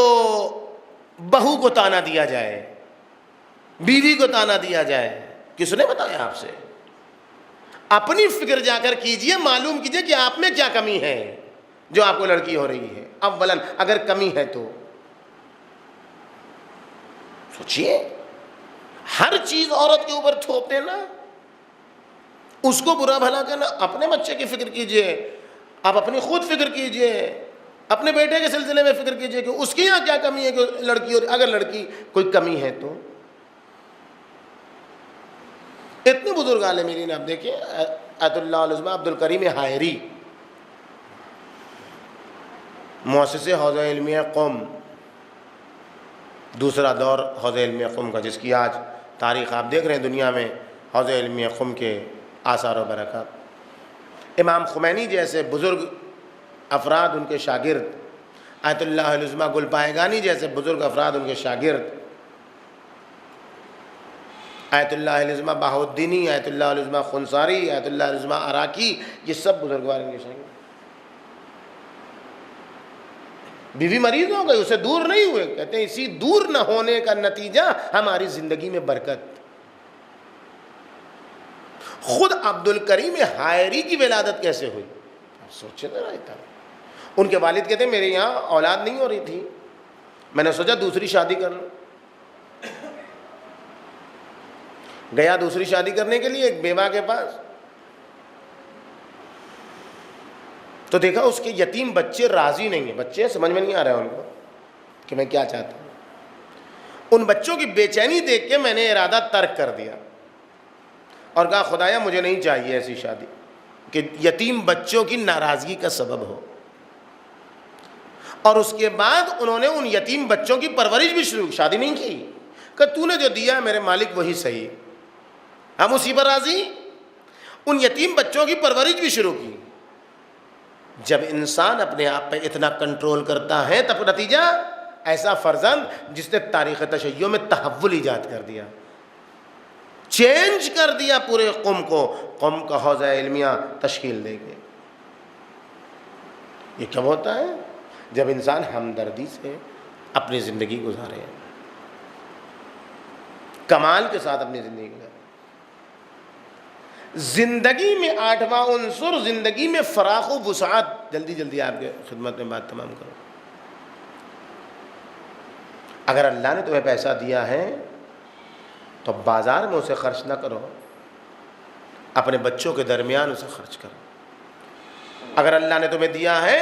بہو کو تانا دیا جائے, بیوی کو تانا دیا جائے؟ کس نے بتایا آپ سے؟ اپنی فکر جا کر کیجئے, معلوم کیجئے کہ آپ میں کیا کمی ہے جو آپ کو لڑکی ہو رہی ہے. اولاً اگر کمی ہے تو سوچئے, ہر چیز عورت کے اوپر تھوپ دینا, اس کو برا بھلا کرنا. اپنے بچے کی فکر کیجئے, آپ اپنی خود فکر کیجئے, اپنے بیٹے کے سلسلے میں فکر کیجئے کہ اس کی یہاں کیا کمی ہے کہ لڑکی, اور اگر لڑکی کوئی کمی ہے تو. اتنے بزرگ عالمین آپ دیکھیں, آیت اللہ العظمہ عبد الکریم حائری, مؤسس حوزہ علمیہ قم, دوسرا دور حوزہ علمیہ قم کا, جس کی آج تاریخ آپ دیکھ رہے ہیں دنیا میں, حوزہ علمیہ قم کے آثار و برکات. امام خمینی جیسے بزرگ افراد ان کے شاگرد, آیت اللہ العظمہ گل پائگانی جیسے بزرگ افراد ان کے شاگرد, آیت اللہ العظمہ بہاؤالدینی, آیت اللہ العظمہ خنصاری, آیت اللہ العظمہ عراقی, یہ سب بزرگوار ان کے شاگرد. بیوی مریض ہو گئی, اسے دور نہیں ہوئے, کہتے ہیں اسی دور نہ ہونے کا نتیجہ ہماری زندگی میں برکت. خود عبد الکریم حائری کی ولادت کیسے ہوئی؟ سوچے ذرا. ان کے والد کہتے ہیں میرے یہاں اولاد نہیں ہو رہی تھی, میں نے سوچا دوسری شادی کر لوں. گیا دوسری شادی کرنے کے لیے ایک بیوہ کے پاس, تو دیکھا اس کے یتیم بچے راضی نہیں ہیں. بچے سمجھ میں نہیں آ رہا ہے ان کو کہ میں کیا چاہتا ہوں. ان بچوں کی بے چینی دیکھ کے میں نے ارادہ ترک کر دیا اور کہا خدایا مجھے نہیں چاہیے ایسی شادی کہ یتیم بچوں کی ناراضگی کا سبب ہو. اور اس کے بعد انہوں نے ان یتیم بچوں کی پرورش بھی شروع, شادی نہیں کی, کہ تو نے جو دیا ہے میرے مالک وہی صحیح, ہم اسی پر راضی. ان یتیم بچوں کی پرورش بھی شروع کی. جب انسان اپنے آپ پہ اتنا کنٹرول کرتا ہے تب نتیجہ ایسا فرزند جس نے تاریخ تشیع میں تحول ایجاد کر دیا, چینج کر دیا پورے قوم کو, قوم کا حوزہ علمیہ تشکیل دے کے. یہ کب ہوتا ہے؟ جب انسان ہمدردی سے اپنی زندگی گزارے, کمال کے ساتھ اپنی زندگی گزارے. زندگی میں 8واں عنصر, زندگی میں فراخ و وسعت. جلدی جلدی آپ کے خدمت میں بات تمام کرو. اگر اللہ نے تمہیں پیسہ دیا ہے تو بازار میں اسے خرچ نہ کرو, اپنے بچوں کے درمیان اسے خرچ کرو۔ اگر اللہ نے تمہیں دیا ہے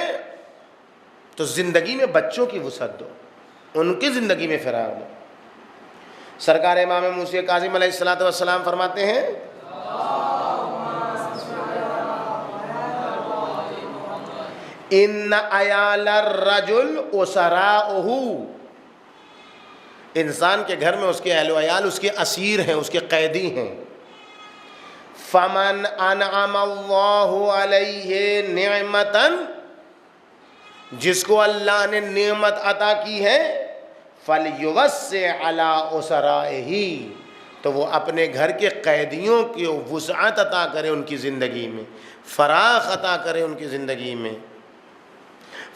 تو زندگی میں بچوں کی وسعت دو، ان کی زندگی میں فراغ دو۔ سرکار امام موسی کاظم علیہ الصلوۃ والسلام فرماتے ہیں ان عیال الرجل اسراؤہ، انسان کے گھر میں اس کے اہل و عیال اس کے اسیر ہیں، اس کے قیدی ہیں۔ فمن انعم اللہ علیہ نعمتا، جس کو اللہ نے نعمت عطا کی ہے، فلیوسع علی اسرائہ، تو وہ اپنے گھر کے قیدیوں کی وسعت عطا کرے، ان کی زندگی میں فراخ عطا کرے، ان کی زندگی میں۔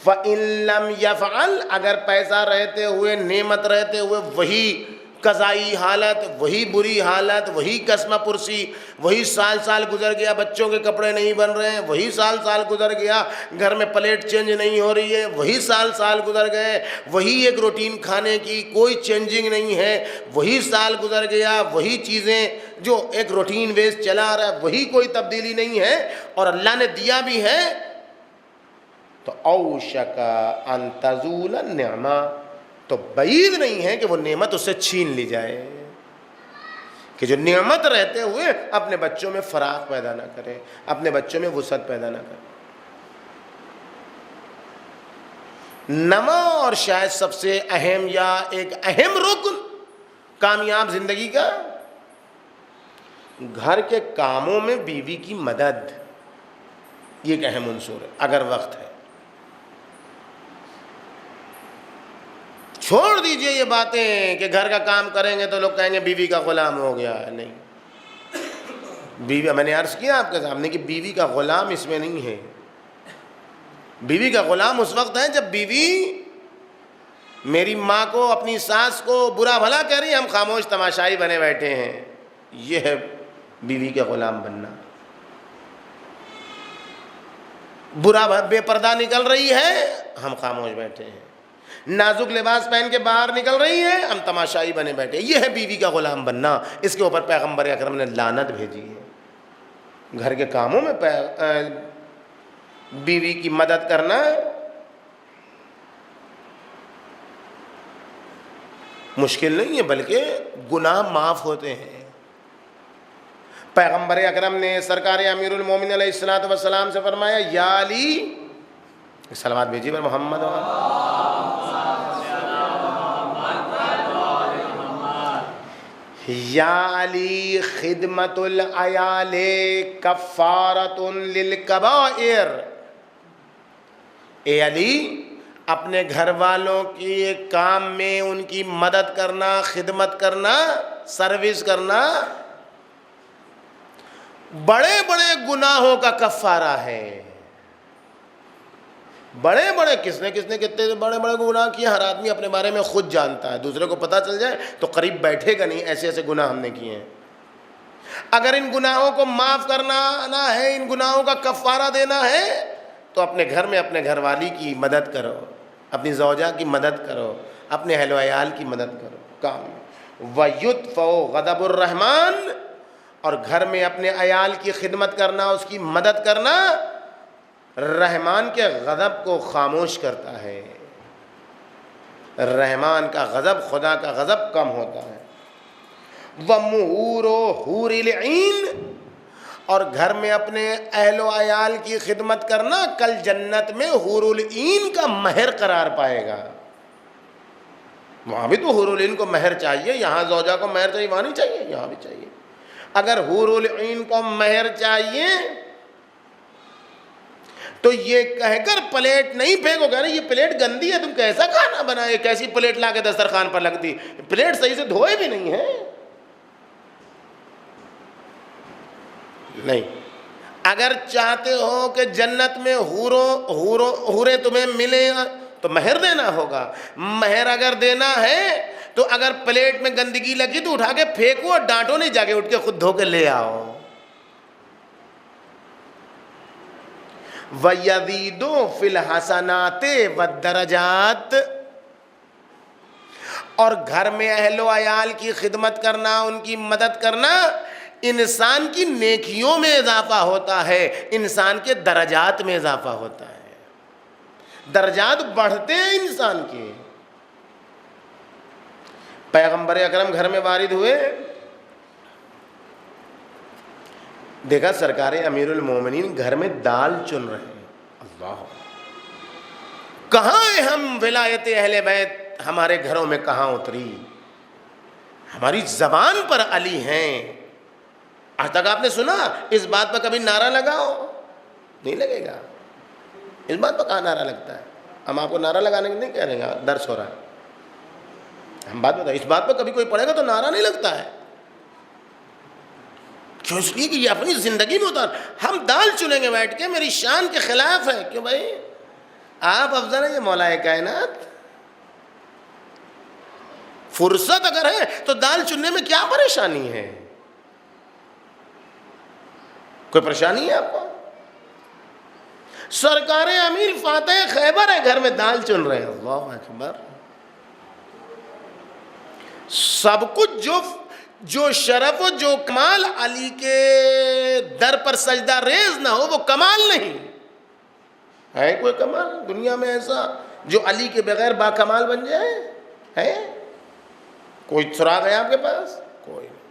فَإِن لَّمْ يَفْعَلْ، اگر پیسہ رہتے ہوئے، نعمت رہتے ہوئے وہی قضائی حالت، وہی بری حالت، وہی قسمہ پرسی، وہی سال گزر گیا بچوں کے کپڑے نہیں بن رہے ہیں، وہی سال گزر گیا گھر میں پلیٹ چینج نہیں ہو رہی ہے، وہی سال گزر گئے، وہی ایک روٹین کھانے کی کوئی چینجنگ نہیں ہے، وہی سال گزر گیا، وہی چیزیں جو ایک روٹین ویز چلا آ رہا ہے، وہی کوئی تبدیلی نہیں ہے، اور اللہ نے دیا بھی ہے، تو اوشک ان تزول النعمہ، تو بعید نہیں ہے کہ وہ نعمت اس سے چھین لی جائے، کہ جو نعمت رہتے ہوئے اپنے بچوں میں فراغ پیدا نہ کرے، اپنے بچوں میں وسعت پیدا نہ کرے۔ نما اور شاید سب سے اہم یا ایک اہم رکن کامیاب زندگی کا، گھر کے کاموں میں بیوی کی مدد، یہ ایک اہم عنصر ہے اگر وقت ہے۔ چھوڑ دیجئے یہ باتیں کہ گھر کا کام کریں گے تو لوگ کہیں گے بیوی کا غلام ہو گیا ہے، نہیں، بیوی، میں نے عرض کیا آپ کے سامنے کہ بیوی کا غلام اس میں نہیں ہے۔ بیوی کا غلام اس وقت ہے جب بیوی میری ماں کو، اپنی ساس کو برا بھلا کہہ رہی ہے، ہم خاموش تماشائی بنے بیٹھے ہیں، یہ ہے بیوی کے غلام بننا۔ برا بے پردہ نکل رہی ہے، ہم خاموش بیٹھے ہیں، نازک لباس پہن کے باہر نکل رہی ہے، ہم تماشائی بنے بیٹھے، یہ ہے بیوی کا غلام بننا۔ اس کے اوپر پیغمبر اکرم نے لعنت بھیجی ہے۔ گھر کے کاموں میں بیوی کی مدد کرنا مشکل نہیں ہے، بلکہ گناہ معاف ہوتے ہیں۔ پیغمبر اکرم نے سرکار امیر المومنین علیہ الصلوۃ والسلام سے فرمایا، یا علی، صلوات بھیجیے پر محمد، یا علی خدمت العیال کفارۃ للکبائر، اے علی، اپنے گھر والوں کی کام میں ان کی مدد کرنا، خدمت کرنا، سروس کرنا بڑے بڑے گناہوں کا کفارہ ہے۔ بڑے بڑے کس نے کتنے بڑے بڑے گناہ کیے، ہر آدمی اپنے بارے میں خود جانتا ہے، دوسرے کو پتہ چل جائے تو قریب بیٹھے گا نہیں، ایسے ایسے گناہ ہم نے کیے ہیں۔ اگر ان گناہوں کو معاف کرنا ہے، ان گناہوں کا کفارہ دینا ہے، تو اپنے گھر میں اپنے گھر والی کی مدد کرو، اپنی زوجہ کی مدد کرو، اپنے اہل و عیال کی مدد کرو کام میں۔ وَيُطْفَئُ غَضَبُ الرَّحْمَٰنِ، اور گھر میں اپنے عیال کی خدمت کرنا، اس کی مدد کرنا رحمان کے غضب کو خاموش کرتا ہے۔ رحمان کا غضب، خدا کا غضب کم ہوتا ہے۔ وَمُحُورُ حُورِ الْعِینِ، اور گھر میں اپنے اہل و عیال کی خدمت کرنا کل جنت میں حور العین کا مہر قرار پائے گا۔ وہاں بھی تو حور العین کو مہر چاہیے، یہاں زوجہ کو مہر چاہیے، وہاں نہیں چاہیے، یہاں بھی چاہیے۔ اگر حور العین کو مہر چاہیے تو یہ کہہ کر پلیٹ نہیں پھینکو، کہہ رہے یہ پلیٹ گندی ہے، تم کیسا کھانا بنائے، کیسی پلیٹ لا کے دسترخوان پر لگ دی، پلیٹ صحیح سے دھوئے بھی نہیں ہے۔ نہیں، اگر چاہتے ہو کہ جنت میں حوریں تمہیں ملیں تو مہر دینا ہوگا۔ مہر اگر دینا ہے تو اگر پلیٹ میں گندگی لگی تو اٹھا کے پھینکو، اور ڈانٹو نہیں، جا کے اٹھ کے خود دھو کے لے آؤ۔ وَيَزِيدُ فِي الْحَسَنَاتِ وَالدَّرَجَاتِ، اور گھر میں اہل و عیال کی خدمت کرنا، ان کی مدد کرنا انسان کی نیکیوں میں اضافہ ہوتا ہے، انسان کے درجات میں اضافہ ہوتا ہے، درجات بڑھتے ہیں انسان کے۔ پیغمبر اکرم گھر میں وارد ہوئے، دیکھا سرکار امیر المومنین گھر میں دال چن رہے ہیں۔ اللہ، کہاں ہے ہم ولایت اہل بیت، ہمارے گھروں میں کہاں اتری؟ ہماری زبان پر علی ہیں، آج تک آپ نے سنا اس بات پر کبھی نعرہ لگاؤ؟ نہیں لگے گا۔ اس بات پر کہاں نعرہ لگتا ہے؟ ہم آپ کو نعرہ لگانے کے نہیں کہہ رہے ہیں، درس ہو رہا ہے، ہم بات بتائیں، اس بات پر کبھی کوئی پڑھے گا تو نعرہ نہیں لگتا ہے۔ کیوں؟ اس لیے کہ یہ اپنی زندگی میں اتار، ہم دال چنیں گے بیٹھ کے، میری شان کے خلاف ہے۔ کیوں بھائی؟ آپ افضل ہیں یہ مولا کائنات؟ فرصت اگر ہے تو دال چننے میں کیا پریشانی ہے؟ کوئی پریشانی ہے آپ کو؟ سرکار امیر فاتح خیبر ہے، گھر میں دال چن رہے ہیں۔ اللہ اکبر۔ سب کچھ جو شرف و جو کمال علی کے در پر سجدہ ریز نہ ہو وہ کمال نہیں ہے۔ کوئی کمال دنیا میں ایسا جو علی کے بغیر با کمال بن جائے ہے؟ کوئی سراغ ہے آپ کے پاس؟ کوئی نہیں۔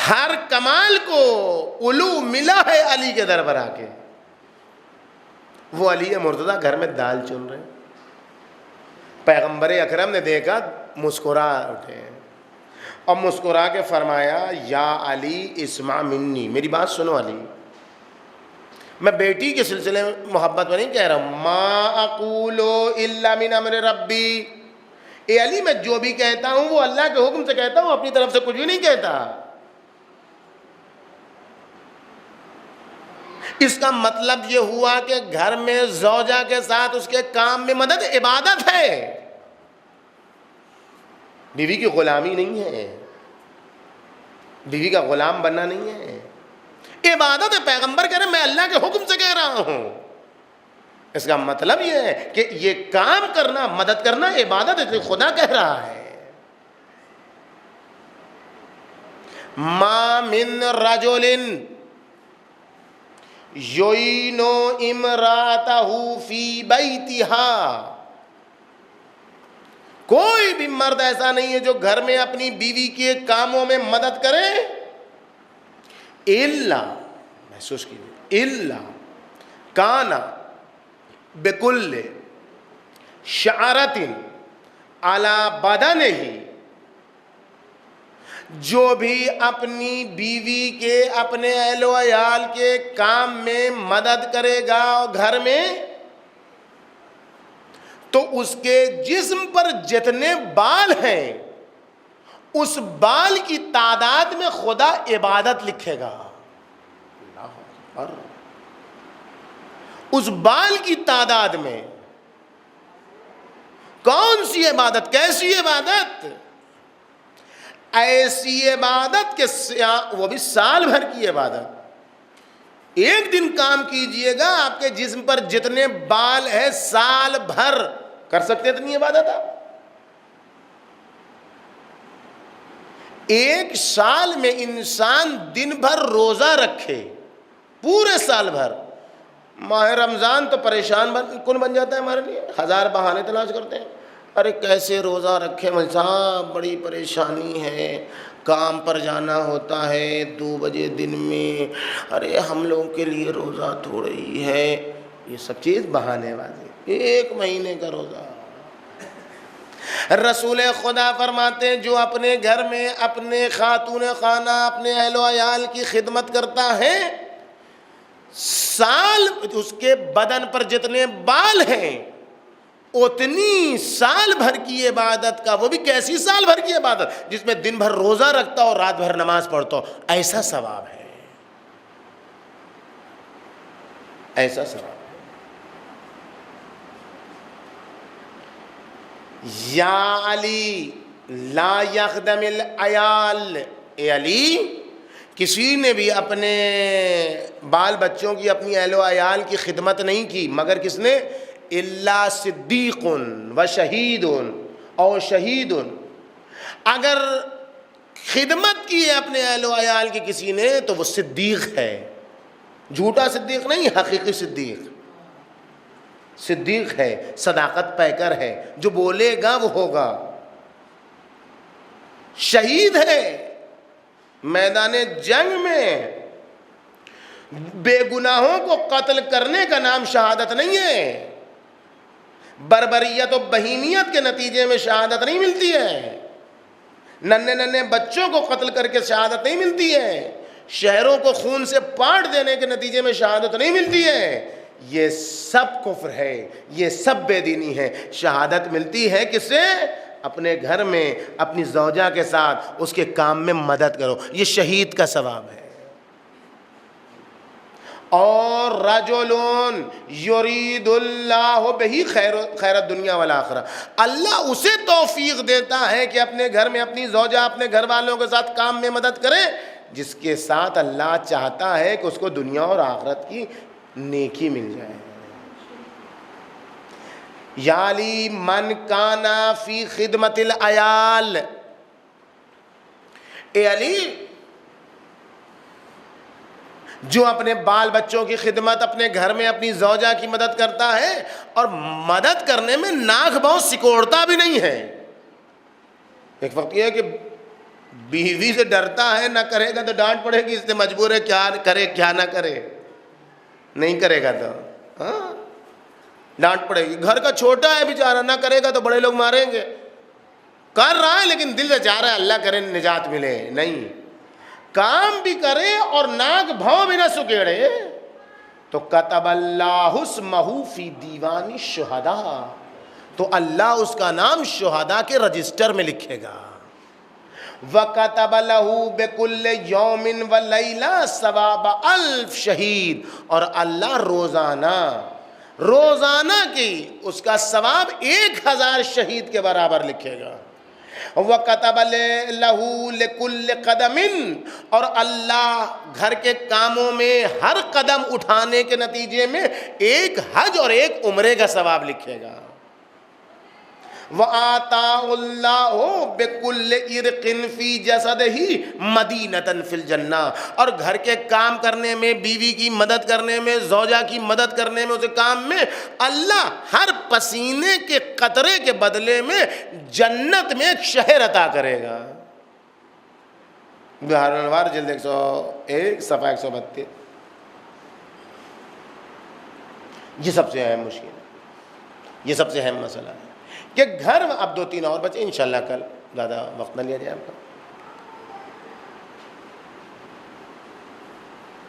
ہر کمال کو علو ملا ہے علی کے در پر آ کے۔ وہ علی مرتضیٰ گھر میں دال چن رہے ہیں۔ پیغمبر اکرم نے دیکھا، مسکرا اٹھے اور مسکرا کے فرمایا، یا علی اسمع منی، میری بات سنو علی، میں بیٹی کے سلسلے میں محبت میں نہیں کہہ رہا ہوں، ما اقول الا من امر ربی، اے علی میں جو بھی کہتا ہوں وہ اللہ کے حکم سے کہتا ہوں، اپنی طرف سے کچھ بھی نہیں کہتا۔ اس کا مطلب یہ ہوا کہ گھر میں زوجہ کے ساتھ اس کے کام میں مدد عبادت ہے، بیوی کی غلامی نہیں ہے، بیوی کا غلام بننا نہیں ہے، عبادت ہے۔ پیغمبر کہہ رہے میں اللہ کے حکم سے کہہ رہا ہوں، اس کا مطلب یہ ہے کہ یہ کام کرنا، مدد کرنا عبادت ہے، خدا کہہ رہا ہے۔ ما من رجل یعین امرأتہ فی بیتہا، کوئی بھی مرد ایسا نہیں ہے جو گھر میں اپنی بیوی کے کاموں میں مدد کرے، الا، محسوس کیجیے، الا کان بکل شعرۃ علی بدنہ، جو بھی اپنی بیوی کے، اپنے اہل و عیال کے کام میں مدد کرے گا گھر میں، تو اس کے جسم پر جتنے بال ہیں اس بال کی تعداد میں خدا عبادت لکھے گا۔ اللہ اکبر۔ اس بال کی تعداد میں کون سی عبادت؟ کیسی عبادت؟ ایسی عبادت کہ وہ بھی سال بھر کی عبادت۔ ایک دن کام کیجئے گا، آپ کے جسم پر جتنے بال ہیں سال بھر کر سکتے اتنی عبادت آپ۔ ایک سال میں انسان دن بھر روزہ رکھے، پورے سال بھر، ماہ رمضان تو پریشان کن بن جاتا ہے ہمارے لیے، ہزار بہانے تلاش کرتے ہیں، ارے کیسے روزہ رکھے مول صاحب، بڑی پریشانی ہے، کام پر جانا ہوتا ہے 2 بجے دن میں، ارے ہم لوگوں کے لیے روزہ تھوڑی ہے، یہ سب چیز بہانے بازی، 1 مہینے کا روزہ۔ رسول خدا فرماتے ہیں جو اپنے گھر میں اپنے خاتون خانہ، اپنے اہل و عیال کی خدمت کرتا ہے، سال اس کے بدن پر جتنے بال ہیں اتنی سال بھر کی عبادت کا، وہ بھی کیسی سال بھر کی عبادت؟ جس میں دن بھر روزہ رکھتا ہو، رات بھر نماز پڑھتا ہو، ایسا ثواب ہے، ایسا ثواب۔ یا علی لا یخدم العیال، اے علی کسی نے بھی اپنے بال بچوں کی، اپنی اہل و عیال کی خدمت نہیں کی مگر کس نے؟ الا صدیق و شہید اور شہید۔ اگر خدمت کی ہے اپنے اہل و عیال کی کسی نے تو وہ صدیق ہے، جھوٹا صدیق نہیں، حقیقی صدیق، صدیق ہے، صداقت پیکر ہے، جو بولے گا وہ ہوگا۔ شہید ہے میدان جنگ میں، بے گناہوں کو قتل کرنے کا نام شہادت نہیں ہے، بربریت و بہیمیت کے نتیجے میں شہادت نہیں ملتی ہے، ننھے ننھے بچوں کو قتل کر کے شہادت نہیں ملتی ہے، شہروں کو خون سے پاٹ دینے کے نتیجے میں شہادت نہیں ملتی ہے، یہ سب کفر ہے، یہ سب بے دینی ہے۔ شہادت ملتی ہے کس سے؟ اپنے گھر میں اپنی زوجہ کے ساتھ اس کے کام میں مدد کرو، یہ شہید کا ثواب ہے۔ اور رجلون یرید اللہ بہ خیر الدنیا والآخرہ، اللہ اسے توفیق دیتا ہے کہ اپنے گھر میں اپنی زوجہ اپنے گھر والوں کے ساتھ کام میں مدد کرے، جس کے ساتھ اللہ چاہتا ہے کہ اس کو دنیا اور آخرت کی نیکی مل جائے۔ یالی من کانا فی خدمت العیال، اے علی جو اپنے بال بچوں کی خدمت، اپنے گھر میں اپنی زوجہ کی مدد کرتا ہے اور مدد کرنے میں ناک بہت سکوڑتا بھی نہیں ہے۔ ایک وقت یہ ہے کہ بیوی سے ڈرتا ہے، نہ کرے گا تو ڈانٹ پڑے گی، اس سے مجبور ہے کیا کرے کیا نہ کرے، نہیں کرے گا تو ہاں ڈانٹ پڑے گی۔ گھر کا چھوٹا ہے بیچارہ، نہ کرے گا تو بڑے لوگ ماریں گے، کر رہا ہے لیکن دل سے چاہ رہا ہے اللہ کرے نجات ملے، نہیں، کام بھی کرے اور ناک بھاؤ بھی نہ سکیڑے تو کتب اللہ اسمہ فی دیوان الشہداء، تو اللہ اس کا نام شہداء کے رجسٹر میں لکھے گا۔ وَكَتَبَ لَهُ بِكُلِّ يَوْمٍ وَلَيْلَةٍ ثَوَابَ 1000 شہید، اور اللہ روزانہ کی اس کا ثواب 1000 شہید کے برابر لکھے گا۔ وَكَتَبَ لَهُ لِكُلِّ قَدَمٍ، اور اللہ گھر کے کاموں میں ہر قدم اٹھانے کے نتیجے میں ایک حج اور ایک عمرے کا ثواب لکھے گا۔ وَآتَاهُ اللَّهُ بِكُلِّ عِرْقٍ فِي جَسَدِهِ مَدِينَةً فِي الْجَنَّةِ، اور گھر کے کام کرنے میں، بیوی کی مدد کرنے میں، زوجہ کی مدد کرنے میں، اسے کام میں اللہ ہر پسینے کے قطرے کے بدلے میں جنت میں ایک شہر عطا کرے گا۔ بہار الانوار جلد 101 صفحہ 132۔ یہ سب سے اہم مشکل ہے، یہ سب سے اہم مسئلہ ہے کہ گھر میں اب 2-3 اور بچے، انشاءاللہ کل زیادہ وقت نہ لیا جائے آپ کا۔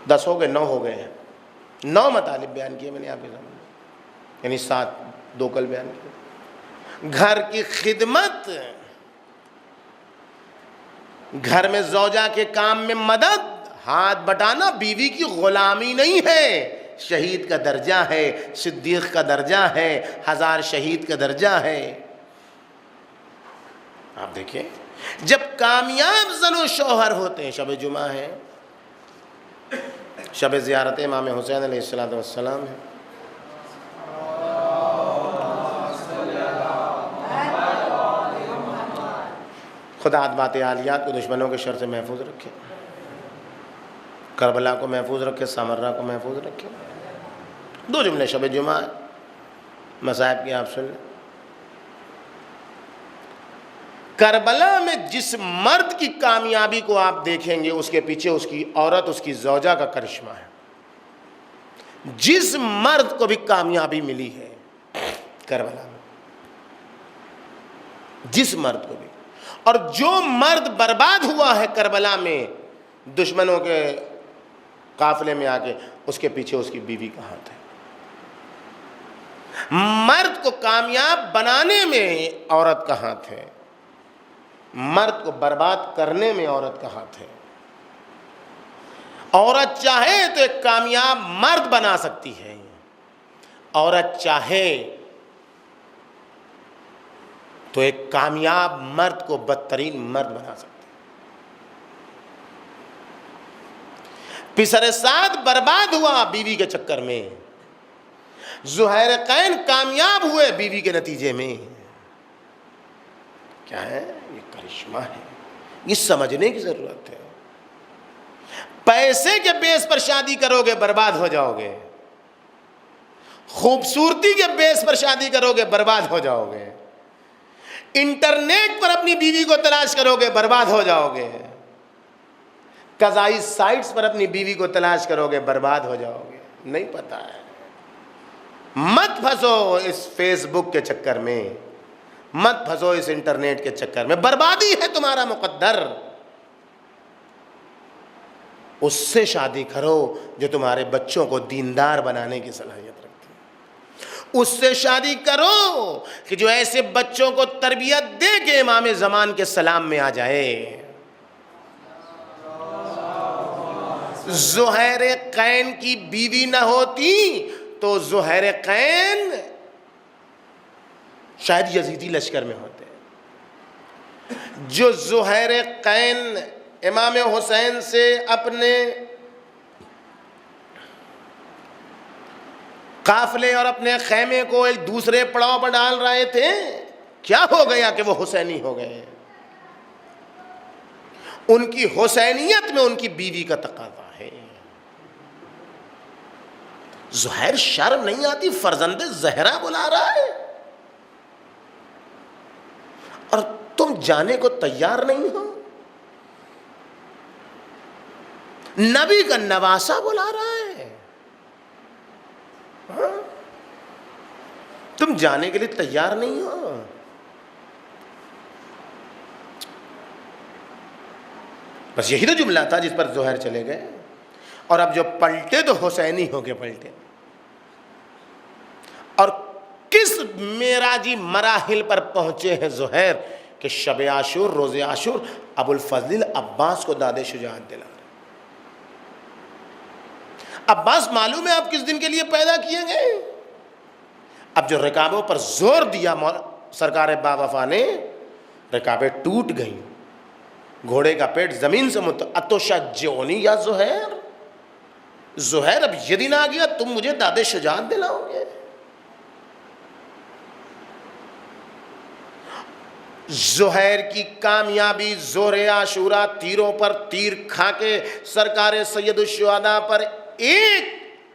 10 ہو گئے، 9 ہو گئے ہیں، 9 مطالب بیان کیے میں نے آپ کے سامنے، یعنی 7 2 کل بیان کیے۔ گھر کی خدمت، گھر میں زوجہ کے کام میں مدد، ہاتھ بٹانا بیوی کی غلامی نہیں ہے، شہید کا درجہ ہے، صدیق کا درجہ ہے، 1000 شہید کا درجہ ہے۔ آپ دیکھیں جب کامیاب زن و شوہر ہوتے ہیں، شب جمعہ ہے، شب زیارت امام حسین علیہ السلام ہے، خدا ادبات عالیات کو دشمنوں کے شر سے محفوظ رکھے، کربلا کو محفوظ رکھے، سامرہ کو محفوظ رکھے۔ 2 جملے شب جمعہ مصائب کی آپ سن لیں۔ کربلا میں جس مرد کی کامیابی کو آپ دیکھیں گے، اس کے پیچھے اس کی عورت، اس کی زوجہ کا کرشمہ ہے۔ جس مرد کو بھی کامیابی ملی ہے کربلا میں، جس مرد کو بھی، اور جو مرد برباد ہوا ہے کربلا میں دشمنوں کے قافلے میں آ کے، اس کے پیچھے اس کی بیوی کا ہاتھ ہے۔ مرد کو کامیاب بنانے میں عورت کا ہاتھ ہے، مرد کو برباد کرنے میں عورت کا ہاتھ ہے۔ عورت چاہے تو ایک کامیاب مرد بنا سکتی ہے، عورت چاہے تو ایک کامیاب مرد کو بدترین مرد بنا سکتی ہے۔ پسر سعد برباد ہوا بیوی کے چکر میں، زہیرقین کامیاب ہوئے بیوی کے نتیجے میں۔ کیا ہے؟ یہ کرشمہ ہے، یہ سمجھنے کی ضرورت ہے. پیسے کے بیس پر شادی کرو گے برباد ہو جاؤ گے. خوبصورتی کے بیس پر شادی کرو گے برباد ہو جاؤ گے. انٹرنیٹ پر اپنی بیوی کو تلاش کرو گے برباد ہو جاؤ گے. قضائی سائٹس پر اپنی بیوی کو تلاش کرو گے برباد ہو جاؤ گے. نہیں پتا ہے. مت پھنسو اس فیس بک کے چکر میں, مت پھنسو اس انٹرنیٹ کے چکر میں. بربادی ہے تمہارا مقدر. اس سے شادی کرو جو تمہارے بچوں کو دیندار بنانے کی صلاحیت رکھتی ہے. اس سے شادی کرو کہ جو ایسے بچوں کو تربیت دے کہ امام زمان کے سلام میں آ جائے. زہیر قین کی بیوی نہ ہوتی تو زہیر قین شاید یزیدی لشکر میں ہوتے. جو زہیر قین امام حسین سے اپنے قافلے اور اپنے خیمے کو ایک دوسرے پڑاؤ پر ڈال رہے تھے, کیا ہو گیا کہ وہ حسینی ہو گئے؟ ان کی حسینیت میں ان کی بیوی کا تقاضا ہے. زہیر شرم نہیں آتی فرزند زہرا بلا رہا ہے اور تم جانے کو تیار نہیں ہو. نبی کا نواسا بلا رہا ہے, تم جانے کے لیے تیار نہیں ہو. بس یہی تو جملہ تھا جس پر زہیر چلے گئے. اور اب جو پلٹے تو حسینی ہو کے پلٹے. اور کس معراجی مراحل پر پہنچے ہیں زہیر کہ شب عاشور, روز عاشور ابو الفضل عباس کو داد شجاعت دلا رہے. عباس معلوم ہے آپ کس دن کے لیے پیدا کیے گئے. اب جو رکابوں پر زور دیا سرکار با وفا نے, رکابیں ٹوٹ گئیں, گھوڑے کا پیٹ زمین سے اتشجعنی یا زہیر. زہیر اب یہ دن آ گیا تم مجھے داد شجاعت دلاؤ گے. زہیر کی کامیابی زور عاشورہ, تیروں پر تیر کھا کے سرکار سید الشہداء پر ایک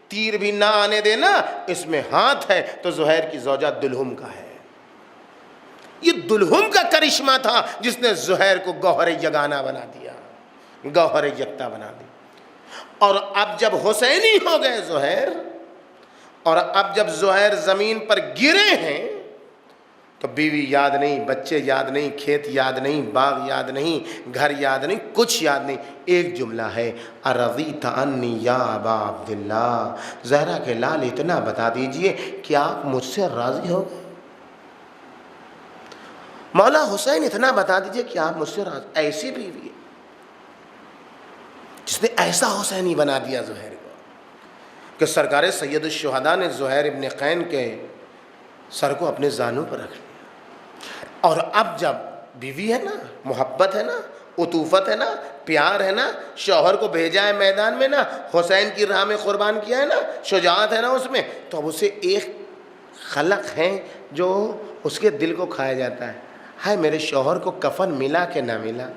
تیر بھی نہ آنے دینا, اس میں ہاتھ ہے تو زہیر کی زوجہ دلہم کا ہے. یہ دلہم کا کرشمہ تھا جس نے زہیر کو گوہر یگانہ بنا دیا, گوہر یکتا بنا دی. اور اب جب حسینی ہو گئے زہیر, اور اب جب زہیر زمین پر گرے ہیں تو بیوی یاد نہیں, بچے یاد نہیں, کھیت یاد نہیں, باغ یاد نہیں, گھر یاد نہیں, کچھ یاد نہیں. ایک جملہ ہے, ارضیت عنی یا ابا عبداللہ. زہرا کے لال اتنا بتا دیجئے کہ آپ مجھ سے راضی ہو گئے. مولا حسین اتنا بتا دیجئے کہ آپ مجھ سے راضی. ایسی بیوی جس نے ایسا حسینی بنا دیا زہیر کو کہ سرکار سید الشہداء نے زہیر ابن قین کے سر کو اپنے زانوں پر رکھ لیا. اور اب جب بیوی ہے نا, محبت ہے نا, عطوفت ہے نا, پیار ہے نا, شوہر کو بھیجا ہے میدان میں نا, حسین کی راہ میں قربان کیا ہے نا, شجاعت ہے نا اس میں, تو اب اسے ایک خلق ہے جو اس کے دل کو کھایا جاتا ہے. ہائے میرے شوہر کو کفن ملا کہ نہ ملا.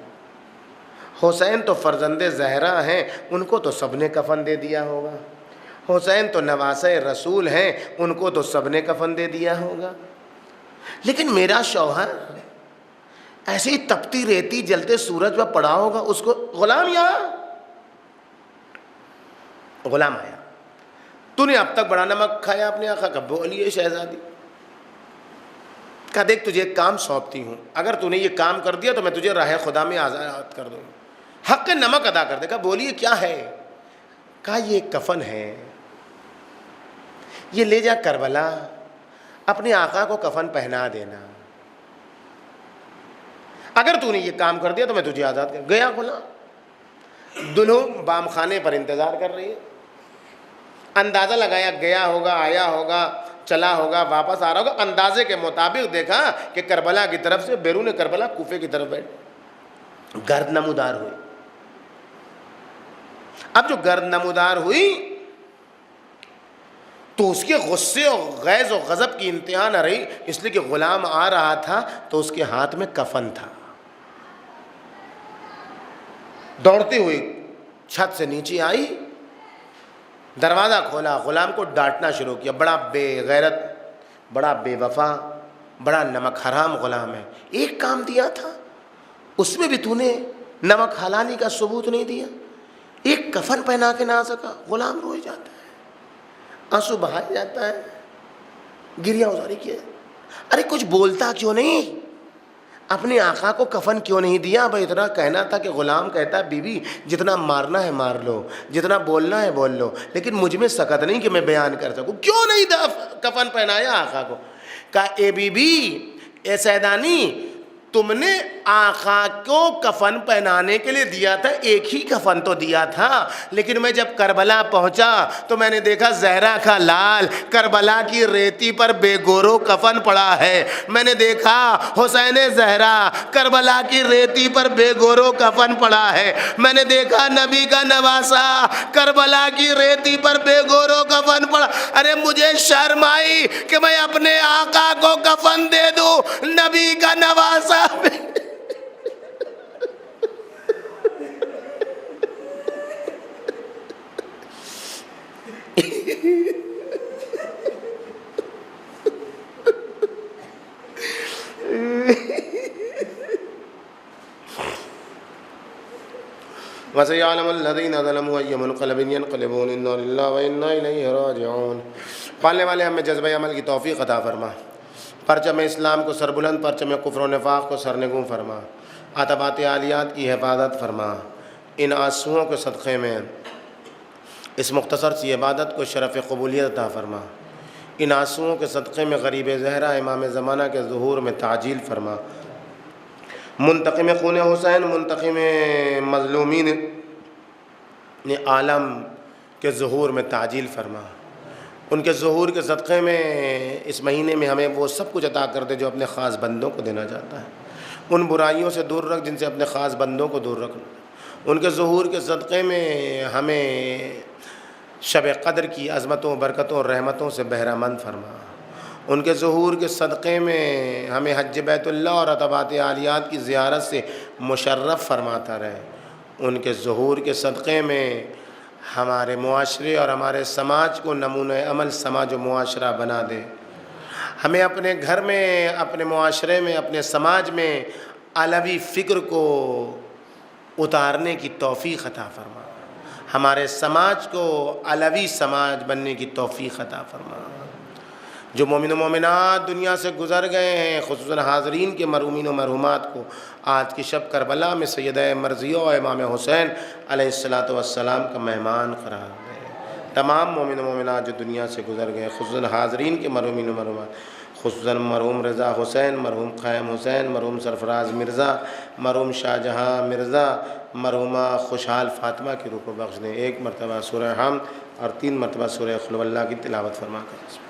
حسین تو فرزند زہرا ہیں, ان کو تو سب نے کفن دے دیا ہوگا. حسین تو نواسۂ رسول ہیں, ان کو تو سب نے کفن دے دیا ہوگا. لیکن میرا شوہر ایسی تپتی ریتی جلتے سورج پر پڑا ہوگا, اس کو غلام آیا, تو نے اب تک بڑا نمک کھایا اپنے آقا کا. بولیے شہزادی, کہا دیکھ تجھے ایک کام سونپتی ہوں, اگر تو نے یہ کام کر دیا تو میں تجھے راہ خدا میں آزاد کر دوں, حق نمک ادا کر دے. کہا بولیے کیا ہے؟ کہا یہ کفن ہے, یہ لے جا کربلا, اپنے آقا کو کفن پہنا دینا. اگر تو نے یہ کام کر دیا تو میں تجھے آزاد کر. گیا کھلا, دلہن بام خانے پر انتظار کر رہی ہے. اندازہ لگایا گیا ہوگا, آیا ہوگا, چلا ہوگا, واپس آ رہا ہوگا. اندازے کے مطابق دیکھا کہ کربلا کی طرف سے بیرون کربلا کوفے کی طرف بیٹھ گرد نمودار ہوئی. اب جو گرد نمودار ہوئی تو اس کے غصے اور غیظ و غضب کی انتہا نہ رہی, اس لیے کہ غلام آ رہا تھا تو اس کے ہاتھ میں کفن تھا. دوڑتی ہوئی چھت سے نیچے آئی، دروازہ کھولا، غلام کو ڈانٹنا شروع کیا، بڑا بے غیرت، بڑا بے وفا، بڑا نمک حرام غلام ہے، ایک کام دیا تھا اس میں بھی تو نے نمک حلالی کا ثبوت نہیں دیا، ایک کفن پہنا کے نہ آ سکا۔ غلام روئے جاتا ہے، آنسو بہائے جاتا ہے، گریا ازاری کیا، ارے کچھ بولتا کیوں نہیں؟ اپنے آقا کو کفن کیوں نہیں دیا؟ بھائی اتنا کہنا تھا کہ غلام کہتا ہے بی بی جتنا مارنا ہے مار لو، جتنا بولنا ہے بول لو، لیکن مجھ میں سکت نہیں کہ میں بیان کر سکوں، کیوں نہیں کفن پہنایا آقا کو؟ کہا اے بی بی، اے سیدانی، تم نے آقا کو کفن پہنانے کے لیے دیا تھا، ایک ہی کفن تو دیا تھا، لیکن میں جب کربلا پہنچا تو میں نے دیکھا زہرا کا لال کربلا کی ریتی پر بے گورو کفن پڑا ہے، میں نے دیکھا حسین زہرا کربلا کی ریتی پر بے گورو کفن پڑا ہے، میں نے دیکھا نبی کا نواسا کربلا کی ریتی پر بے گورو کفن پڑا۔ ارے مجھے شرم آئی کہ میں اپنے آقا کو کفن دے دوں، نبی کا نواسا وَسَيَعْلَمُ الَّذِينَ ظَلَمُوا أَيَّ مُنْقَلَبٍ يَنْقَلِبُونَ إِنَّا لِلَّهِ وَإِنَّا إِلَيْهِ رَاجِعُونَ۔ پالنے والے ہمیں جذبہ عمل کی توفیق عطا فرما، پرچم اسلام کو سربلند، پرچم کفر و نفاق کو سرنگوں فرما، عتبات عالیات کی حفاظت فرما۔ ان آنسوؤں کے صدقے میں اس مختصر سی عبادت کو شرف قبولیت عطا فرما، ان آنسوؤں کے صدقے میں غریب زہرا امام زمانہ کے ظہور میں تعجیل فرما، منتقم خون حسین، منتقم مظلومین عالم کے ظہور میں تعجیل فرما، ان کے ظہور کے صدقے میں اس مہینے میں ہمیں وہ سب کچھ عطا کر دے جو اپنے خاص بندوں کو دینا چاہتا ہے، ان برائیوں سے دور رکھ جن سے اپنے خاص بندوں کو دور رکھنا، ان کے ظہور کے صدقے میں ہمیں شب قدر کی عظمتوں، برکتوں اور رحمتوں سے بہرہ مند فرما، ان کے ظہور کے صدقے میں ہمیں حج بیت اللہ اور عتبات عالیات کی زیارت سے مشرف فرماتا رہے، ان کے ظہور کے صدقے میں ہمارے معاشرے اور ہمارے سماج کو نمونہ عمل سماج و معاشرہ بنا دے، ہمیں اپنے گھر میں، اپنے معاشرے میں، اپنے سماج میں علوی فکر کو اتارنے کی توفیق عطا فرما، ہمارے سماج کو علوی سماج بننے کی توفیق عطا فرما۔ جو مومن و مومنات دنیا سے گزر گئے ہیں، خصوصاً حاضرین کے مرحومین و مرحومات کو آج کی شب کربلا میں سیدہ مرضیہ و امام حسین علیہ السلام کا مہمان قرار دے۔ تمام مومن و مومنات جو دنیا سے گزر گئے، خصوصاً حاضرین کے مرحومین و مرحومات، خصوصاً مرحوم رضا حسین، مرحوم قائم حسین، مرحوم سرفراز مرزا، مرحوم شاہ جہاں مرزا، مرحومہ خوشحال فاطمہ کی روح کو بخش دیں۔ ایک مرتبہ سورہ حمد اور 3 مرتبہ سورہ قل هو اللہ کی تلاوت فرما کر